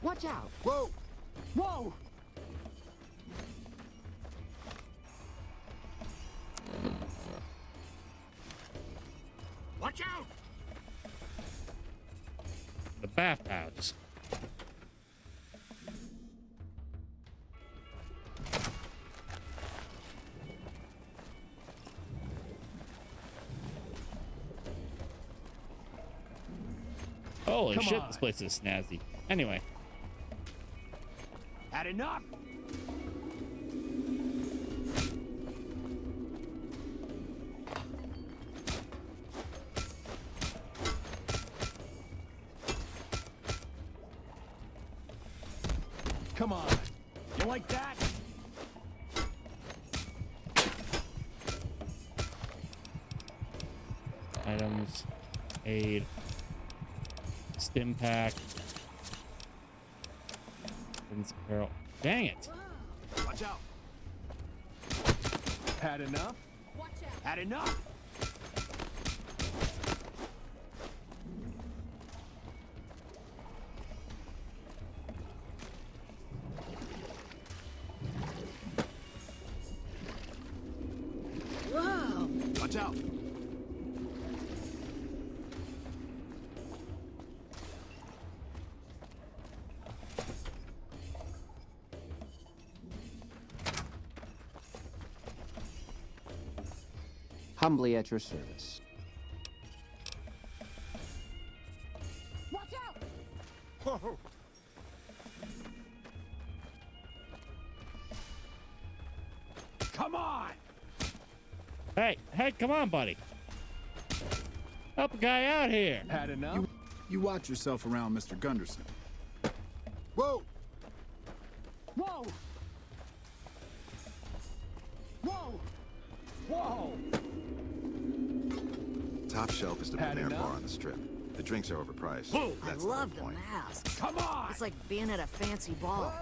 Watch out! Whoa! Whoa! Watch out! The bathhouse. Holy Come shit, on. this place is snazzy. Anyway. Had enough? Come on. You like that? Items. Aid. Stim pack. Women's apparel. Dang it. Watch out. Had enough? Watch out! Had enough? Whoa! Watch out. Humbly at your service. Watch out! Whoa! Come on! Hey, come on, buddy. Help a guy out here. Had enough? You watch yourself around, Mr. Gunderson. Whoa! Whoa! Whoa! Whoa! Top Shelf is the Had premier enough? bar on the strip. The drinks are overpriced. Whoa! That's I love the the whole point. mask. Come on! It's like being at a fancy ball.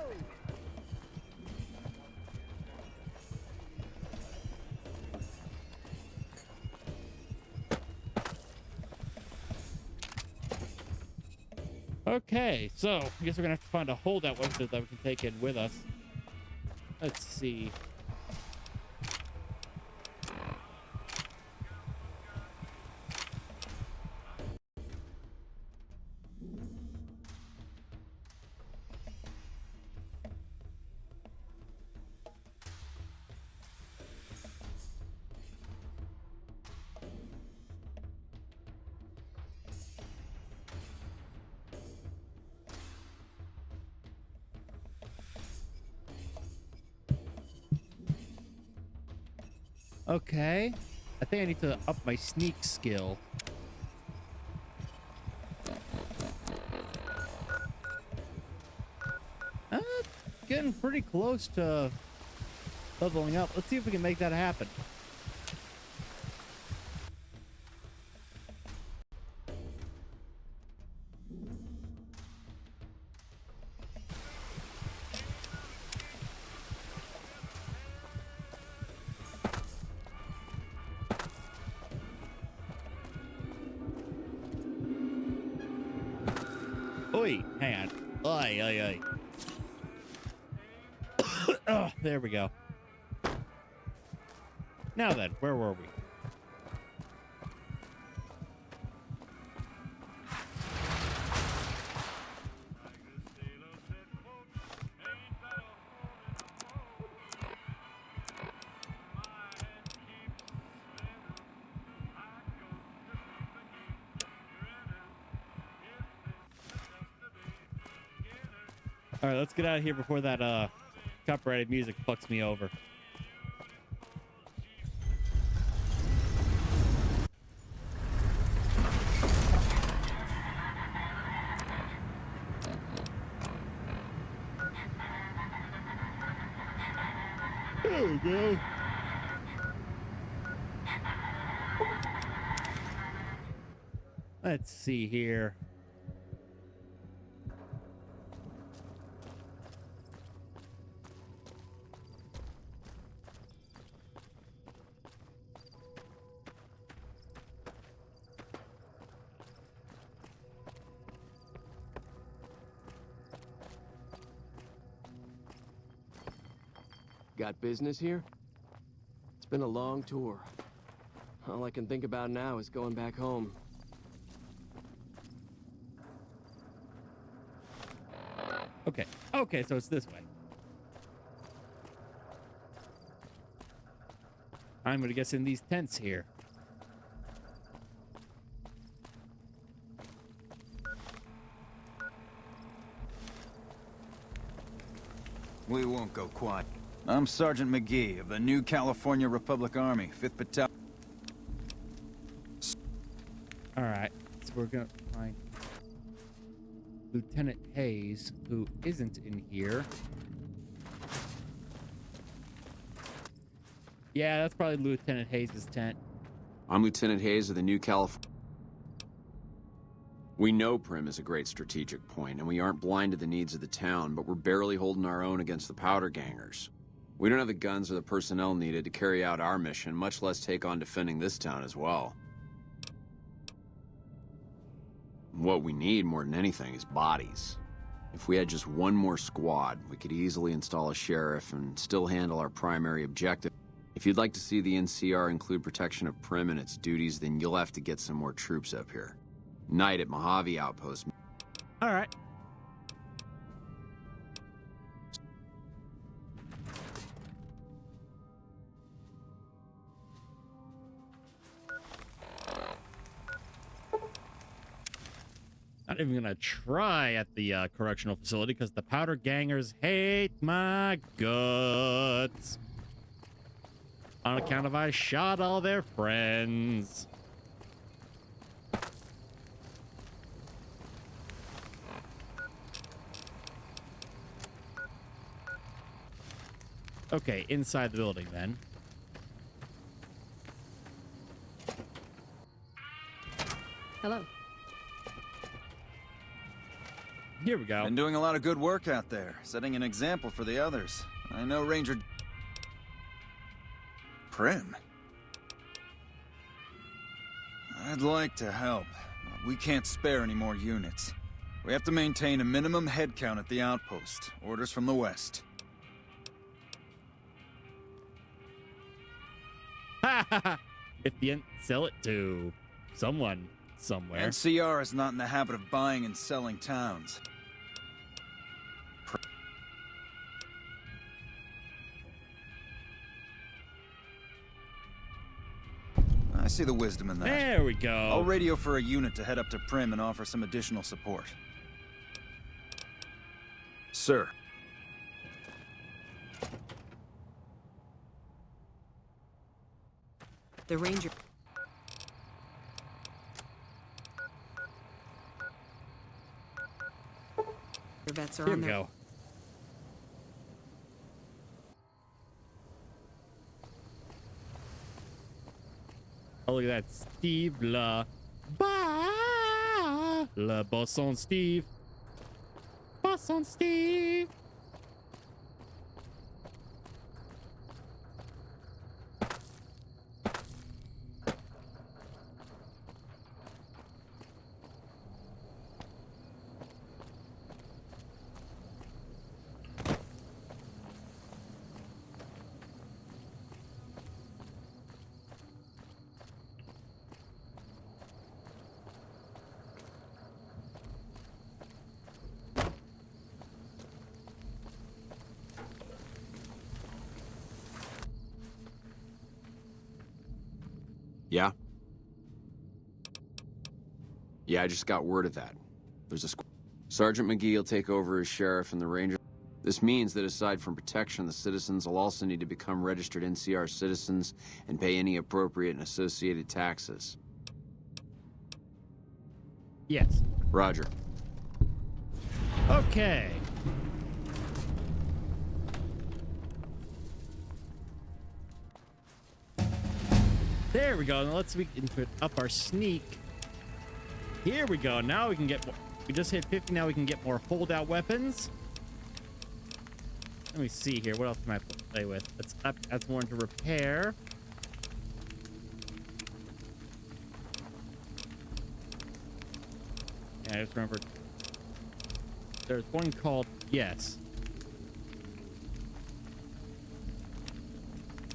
Okay, so I guess we're gonna have to find a holdout weapon that we can take in with us. Let's see. Okay. I think I need to up my sneak skill. Getting pretty close to leveling up. Let's see if we can make that happen. Oi, hang on. Oi, oi, oi. Oh, there we go. Now then, where were we? All right, let's get out of here before that copyrighted music fucks me over. There we go. Let's see here. Got business here? It's been a long tour. All I can think about now is going back home. Okay, so it's this way. I'm gonna guess in these tents here. We won't go quiet. I'm Sergeant McGee of the New California Republic Army, 5th Battalion. Alright, so we're gonna find Lieutenant Hayes, who isn't in here. Yeah, that's probably Lieutenant Hayes' tent. I'm Lieutenant Hayes of the New California. We know Prim is a great strategic point, and we aren't blind to the needs of the town, but we're barely holding our own against the powder gangers. We don't have the guns or the personnel needed to carry out our mission, much less take on defending this town as well. What we need more than anything is bodies. If we had just one more squad, we could easily install a sheriff and still handle our primary objective. If you'd like to see the NCR include protection of Prim and its duties, then you'll have to get some more troops up here. Night at Mojave Outpost. All right. Not even gonna try at the correctional facility because the powder gangers hate my guts on account of I shot all their friends. Okay, inside the building then. Hello. Here we go. Been doing a lot of good work out there, setting an example for the others. I know Ranger... Prim? I'd like to help, but we can't spare any more units. We have to maintain a minimum headcount at the outpost. Orders from the west. If you sell it to someone somewhere. NCR is not in the habit of buying and selling towns. I see the wisdom in that. There we go. I'll radio for a unit to head up to Prim and offer some additional support. Sir. The ranger... Your vets are Here on we their... go. Oh, look at that. Steve La... Le Bosson Steve. Bosson Steve. Yeah? Yeah, I just got word of that. There's a Sergeant McGee will take over as sheriff and the ranger. This means that aside from protection, the citizens will also need to become registered NCR citizens and pay any appropriate and associated taxes. Yes. Roger. Okay. There we go. Now let's put up our sneak. Here we go. Now we can get more. We just hit 50. Now we can get more holdout weapons. Let me see here. What else can I play with? Let's up. That's more into repair. Yeah, I just remember. There's one called Yes.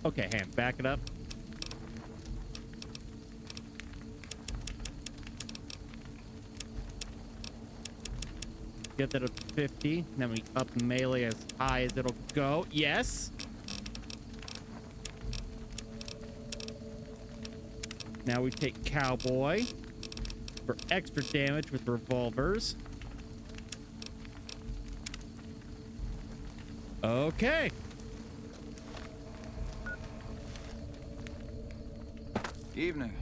Okay, hand, back it up. Get that up to 50. Then we up melee as high as it'll go. Yes. Now we take Cowboy for extra damage with revolvers. Okay. Evening.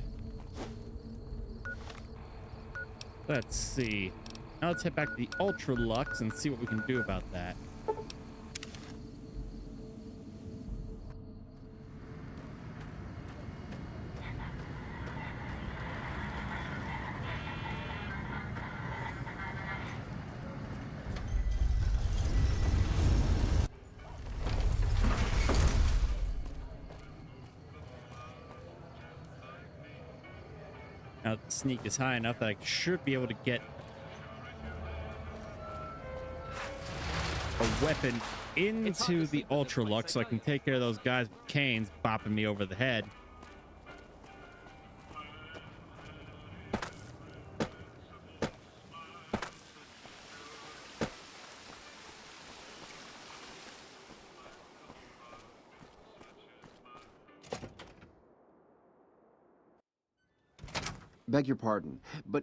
Let's see. Now let's head back to the Ultra Lux and see what we can do about that. Now the sneak is high enough that I should be able to get a weapon into the Ultra Lux so I can take care of those guys with canes bopping me over the head. Beg your pardon, but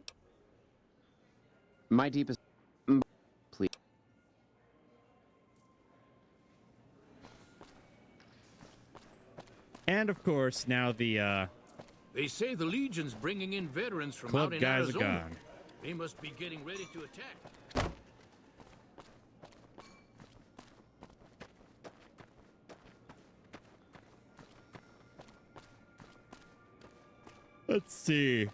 my deepest... Please. And of course, now the They say the Legion's bringing in veterans from club out in guys Arizona. are gone. They must be getting ready to attack. Let's see.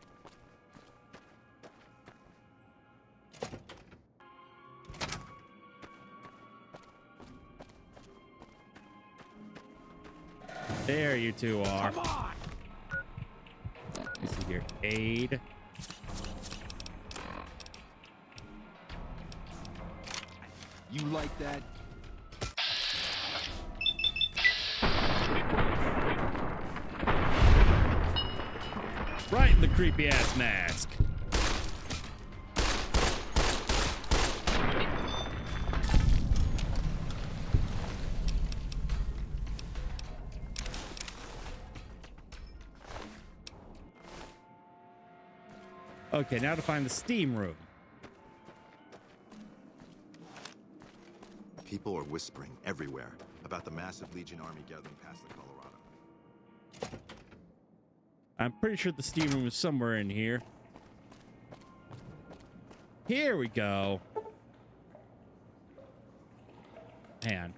There you two are. Come on! Let's see here. Aid. You like that? Right in the creepy ass mask. Okay, now to find the steam room. People are whispering everywhere about the massive Legion army gathering past the Colorado. I'm pretty sure the steam room is somewhere in here. Here we go. Man.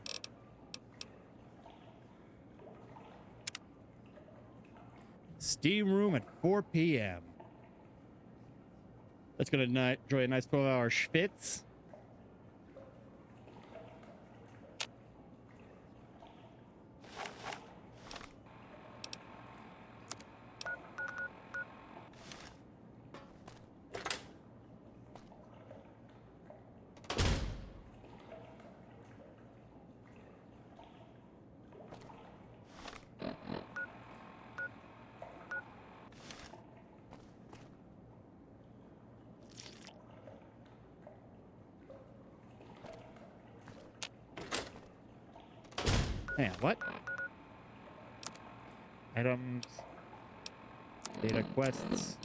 Steam room at 4 p.m. Let's go to enjoy a nice 12-hour schwitz. Man, what? Items. Data quests.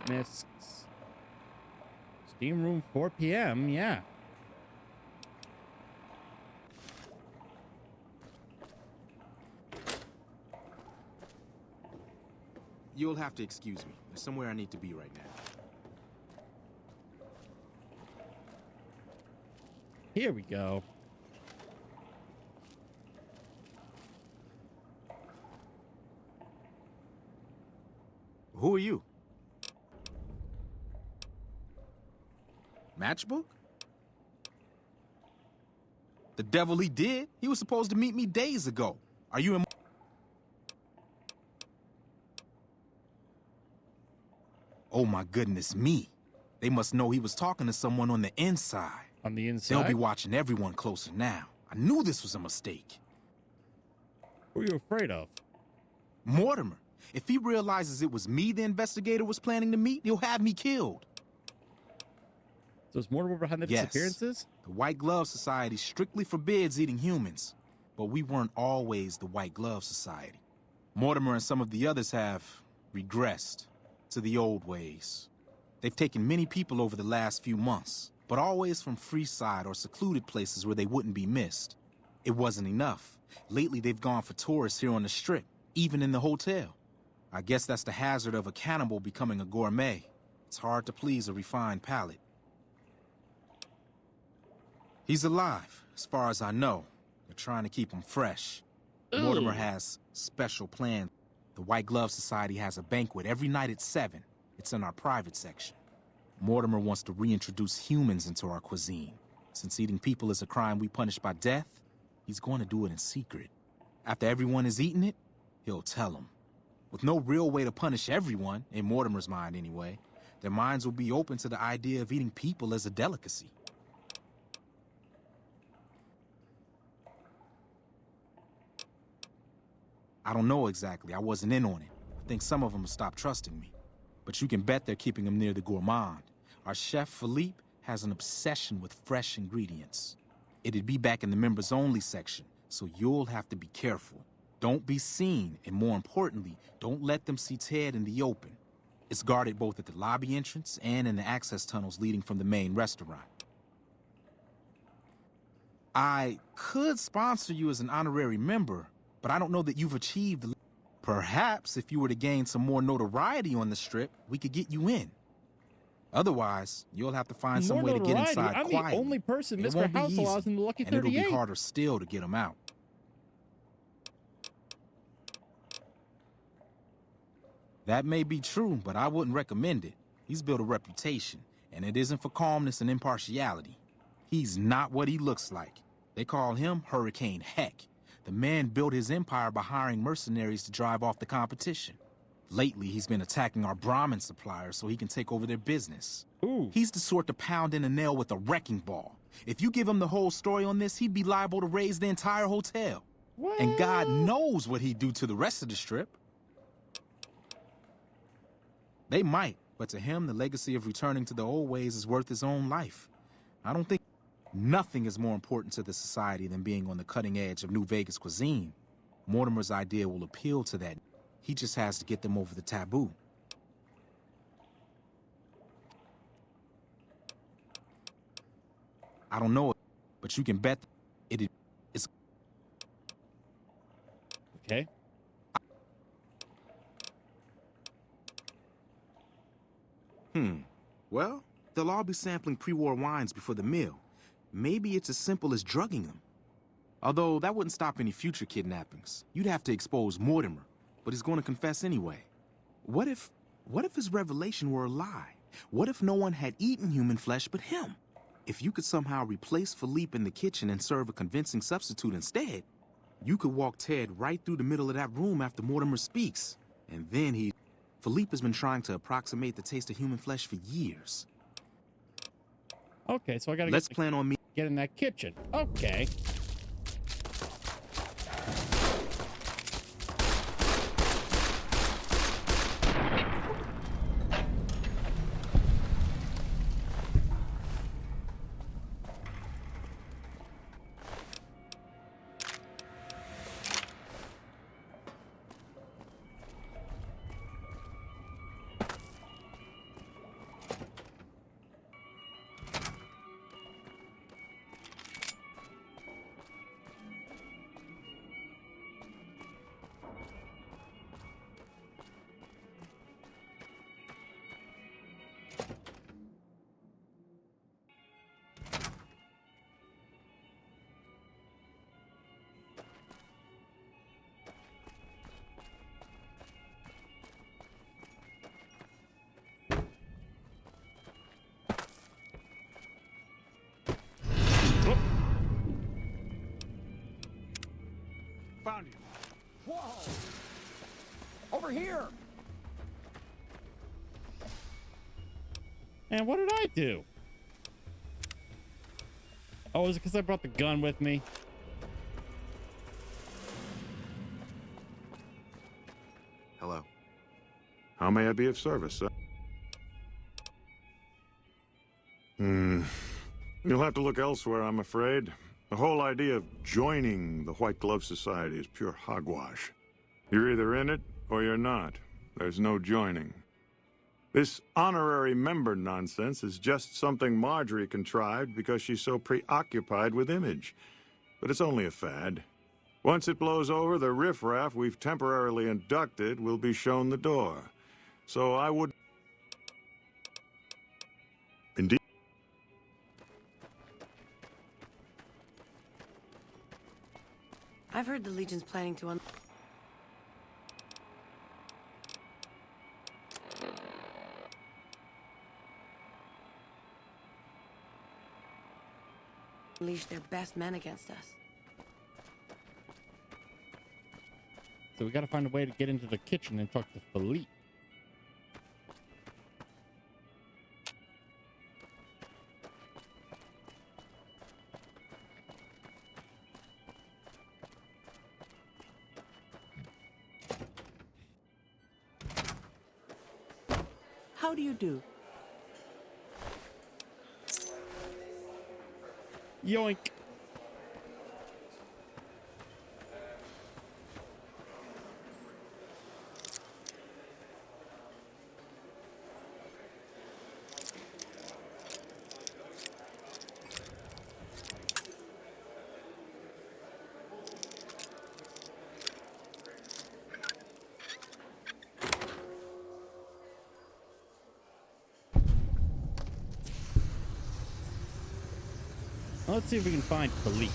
Miscs. Steam room 4 p.m. Yeah. You'll have to excuse me. There's somewhere I need to be right now. Here we go. Who are you? Matchbook? The devil he did? He was supposed to meet me days ago. Are you in... Oh my goodness me. They must know he was talking to someone on the inside. On the inside? They'll be watching everyone closer now. I knew this was a mistake. Who are you afraid of? Mortimer. If he realizes it was me the investigator was planning to meet, he'll have me killed. So is Mortimer behind the disappearances? The White Glove Society strictly forbids eating humans, but we weren't always the White Glove Society. Mortimer and some of the others have regressed to the old ways. They've taken many people over the last few months, but always from Freeside or secluded places where they wouldn't be missed. It wasn't enough. Lately, they've gone for tourists here on the Strip, even in the hotel. I guess that's the hazard of a cannibal becoming a gourmet. It's hard to please a refined palate. He's alive, as far as I know. They're trying to keep him fresh. Ooh. Mortimer has special plans. The White Glove Society has a banquet every night at 7. It's in our private section. Mortimer wants to reintroduce humans into our cuisine. Since eating people is a crime we punish by death, he's going to do it in secret. After everyone has eaten it, he'll tell them. With no real way to punish everyone, in Mortimer's mind anyway, their minds will be open to the idea of eating people as a delicacy. I don't know exactly. I wasn't in on it. I think some of them have stopped trusting me. But you can bet they're keeping him near the gourmand. Our chef, Philippe, has an obsession with fresh ingredients. It'd be back in the members-only section, so you'll have to be careful. Don't be seen, and more importantly, don't let them see Ted in the open. It's guarded both at the lobby entrance and in the access tunnels leading from the main restaurant. I could sponsor you as an honorary member, but I don't know that you've achieved the... Perhaps if you were to gain some more notoriety on the Strip, we could get you in. Otherwise, you'll have to find some way to get inside quietly. I'm the only person It Mr. won't be House easy, allows in the Lucky and it'll 38. be harder still to get him out. That may be true, but I wouldn't recommend it. He's built a reputation, and it isn't for calmness and impartiality. He's not what he looks like. They call him Hurricane Heck. The man built his empire by hiring mercenaries to drive off the competition. Lately, he's been attacking our Brahmin suppliers so he can take over their business. Ooh. He's the sort to pound in a nail with a wrecking ball. If you give him the whole story on this, he'd be liable to raise the entire hotel. What? And God knows what he'd do to the rest of the Strip. They might, but to him, the legacy of returning to the old ways is worth his own life. I don't think nothing is more important to the society than being on the cutting edge of New Vegas cuisine. Mortimer's idea will appeal to that. He just has to get them over the taboo. I don't know it, but you can bet it's... Okay. Well, they'll all be sampling pre-war wines before the meal. Maybe it's as simple as drugging them. Although that wouldn't stop any future kidnappings. You'd have to expose Mortimer, but he's going to confess anyway. What if his revelation were a lie? What if no one had eaten human flesh but him? If you could somehow replace Philippe in the kitchen and serve a convincing substitute instead, you could walk Ted right through the middle of that room after Mortimer speaks. And then Philippe has been trying to approximate the taste of human flesh for years. Okay, so I gotta plan on me. Get in that kitchen. Okay. Found you. Whoa! Over here! And what did I do? Oh, is it because I brought the gun with me? Hello. How may I be of service, sir? You'll have to look elsewhere, I'm afraid. The whole idea of joining the White Glove Society is pure hogwash. You're either in it or you're not. There's no joining. This honorary member nonsense is just something Marjorie contrived because she's so preoccupied with image. But it's only a fad. Once it blows over, the riffraff we've temporarily inducted will be shown the door. So I would... Indeed. I've heard the Legion's planning to unleash their best men against us. So we gotta find a way to get into the kitchen and talk to Philippe. How do you do? Yoink. Let's see if we can find Philippe.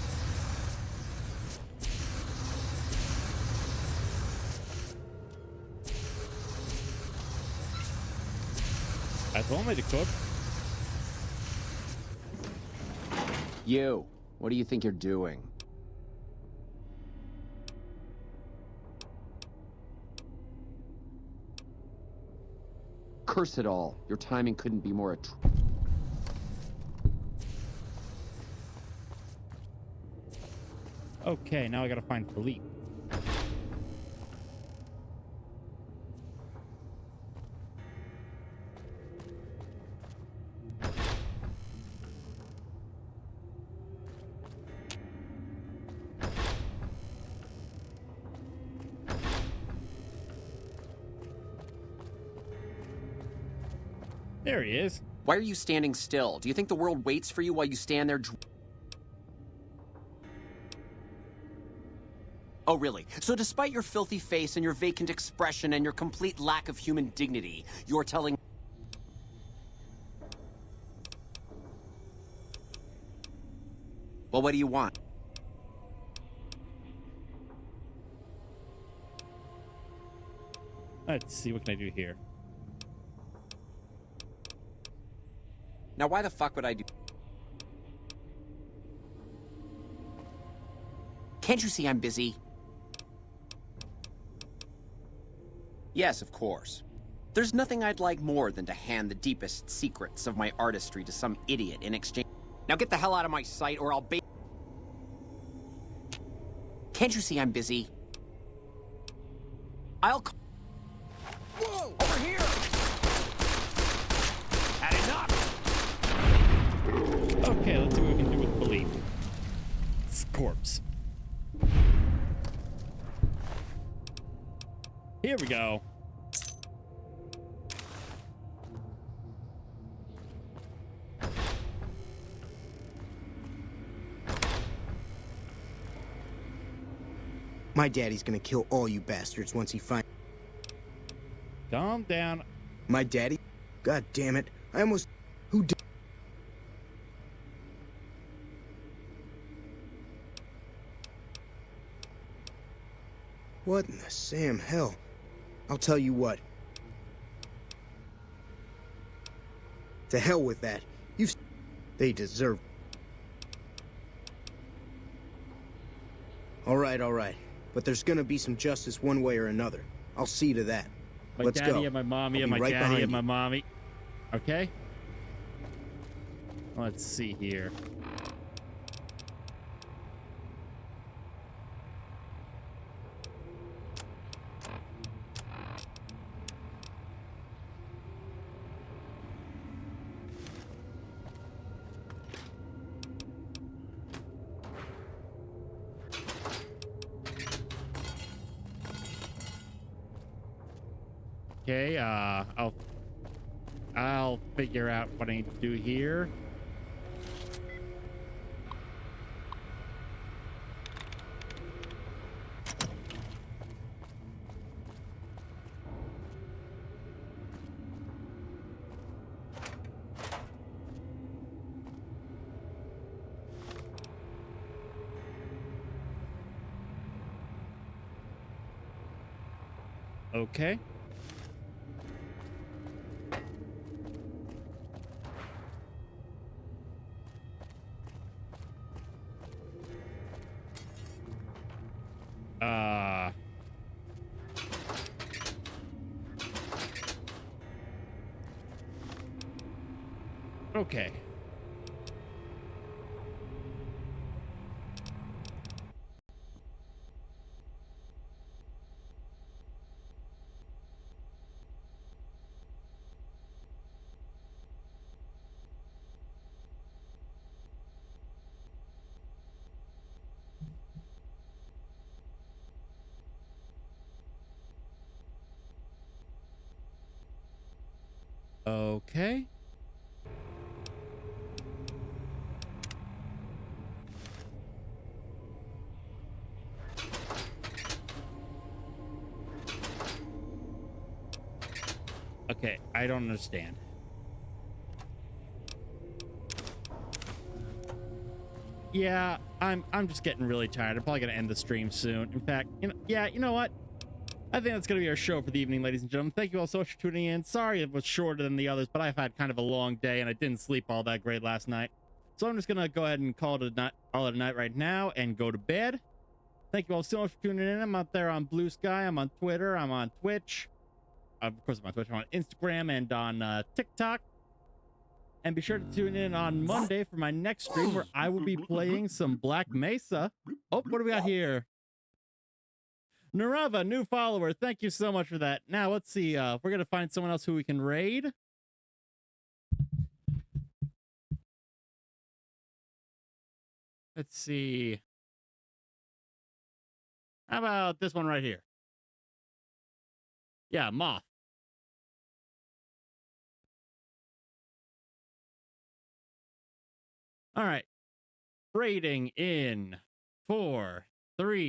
I told me to cook. You, what do you think you're doing? Curse it all. Your timing couldn't be more Okay, now I gotta find Philippe. There he is. Why are you standing still? Do you think the world waits for you while you stand there? Oh, really? So despite your filthy face and your vacant expression and your complete lack of human dignity, you're telling... Well, what do you want? Let's see, what can I do here? Now, why the fuck would I do... Can't you see I'm busy? Yes, of course. There's nothing I'd like more than to hand the deepest secrets of my artistry to some idiot in exchange. Now get the hell out of my sight or I'll bait... Can't you see I'm busy? I'll... Whoa! Over here! Had enough! Okay, let's see what we can do with Philippe. It's corpse. Here we go. My daddy's gonna kill all you bastards once he finds... Calm down. My daddy? God damn it. I almost... Who did... What in the Sam hell? I'll tell you what. To hell with that. They deserve... All right. But there's gonna be some justice one way or another. I'll see to that. My Let's daddy go. and my mommy and my right daddy and behind my you. mommy. Okay. Let's see here. Okay, I'll figure out what I need to do here. Okay. Okay. Okay. Okay, I don't understand. Yeah, I'm just getting really tired. I'm probably gonna end the stream soon. In fact, you know what? I think that's gonna be our show for the evening, ladies and gentlemen. Thank you all so much for tuning in. Sorry it was shorter than the others, but I've had kind of a long day and I didn't sleep all that great last night. So I'm just gonna go ahead and call it a night right now and go to bed. Thank you all so much for tuning in. I'm out there on Blue Sky. I'm on Twitter. I'm on Twitch. Of course, I'm on Twitch. I'm on Instagram and on TikTok. And be sure to tune in on Monday for my next stream where I will be playing some Black Mesa. Oh, what do we got here? Narava, new follower. Thank you so much for that. Now, let's see. We're going to find someone else who we can raid. Let's see. How about this one right here? Yeah, Moth. All right. Rating in 4, 3,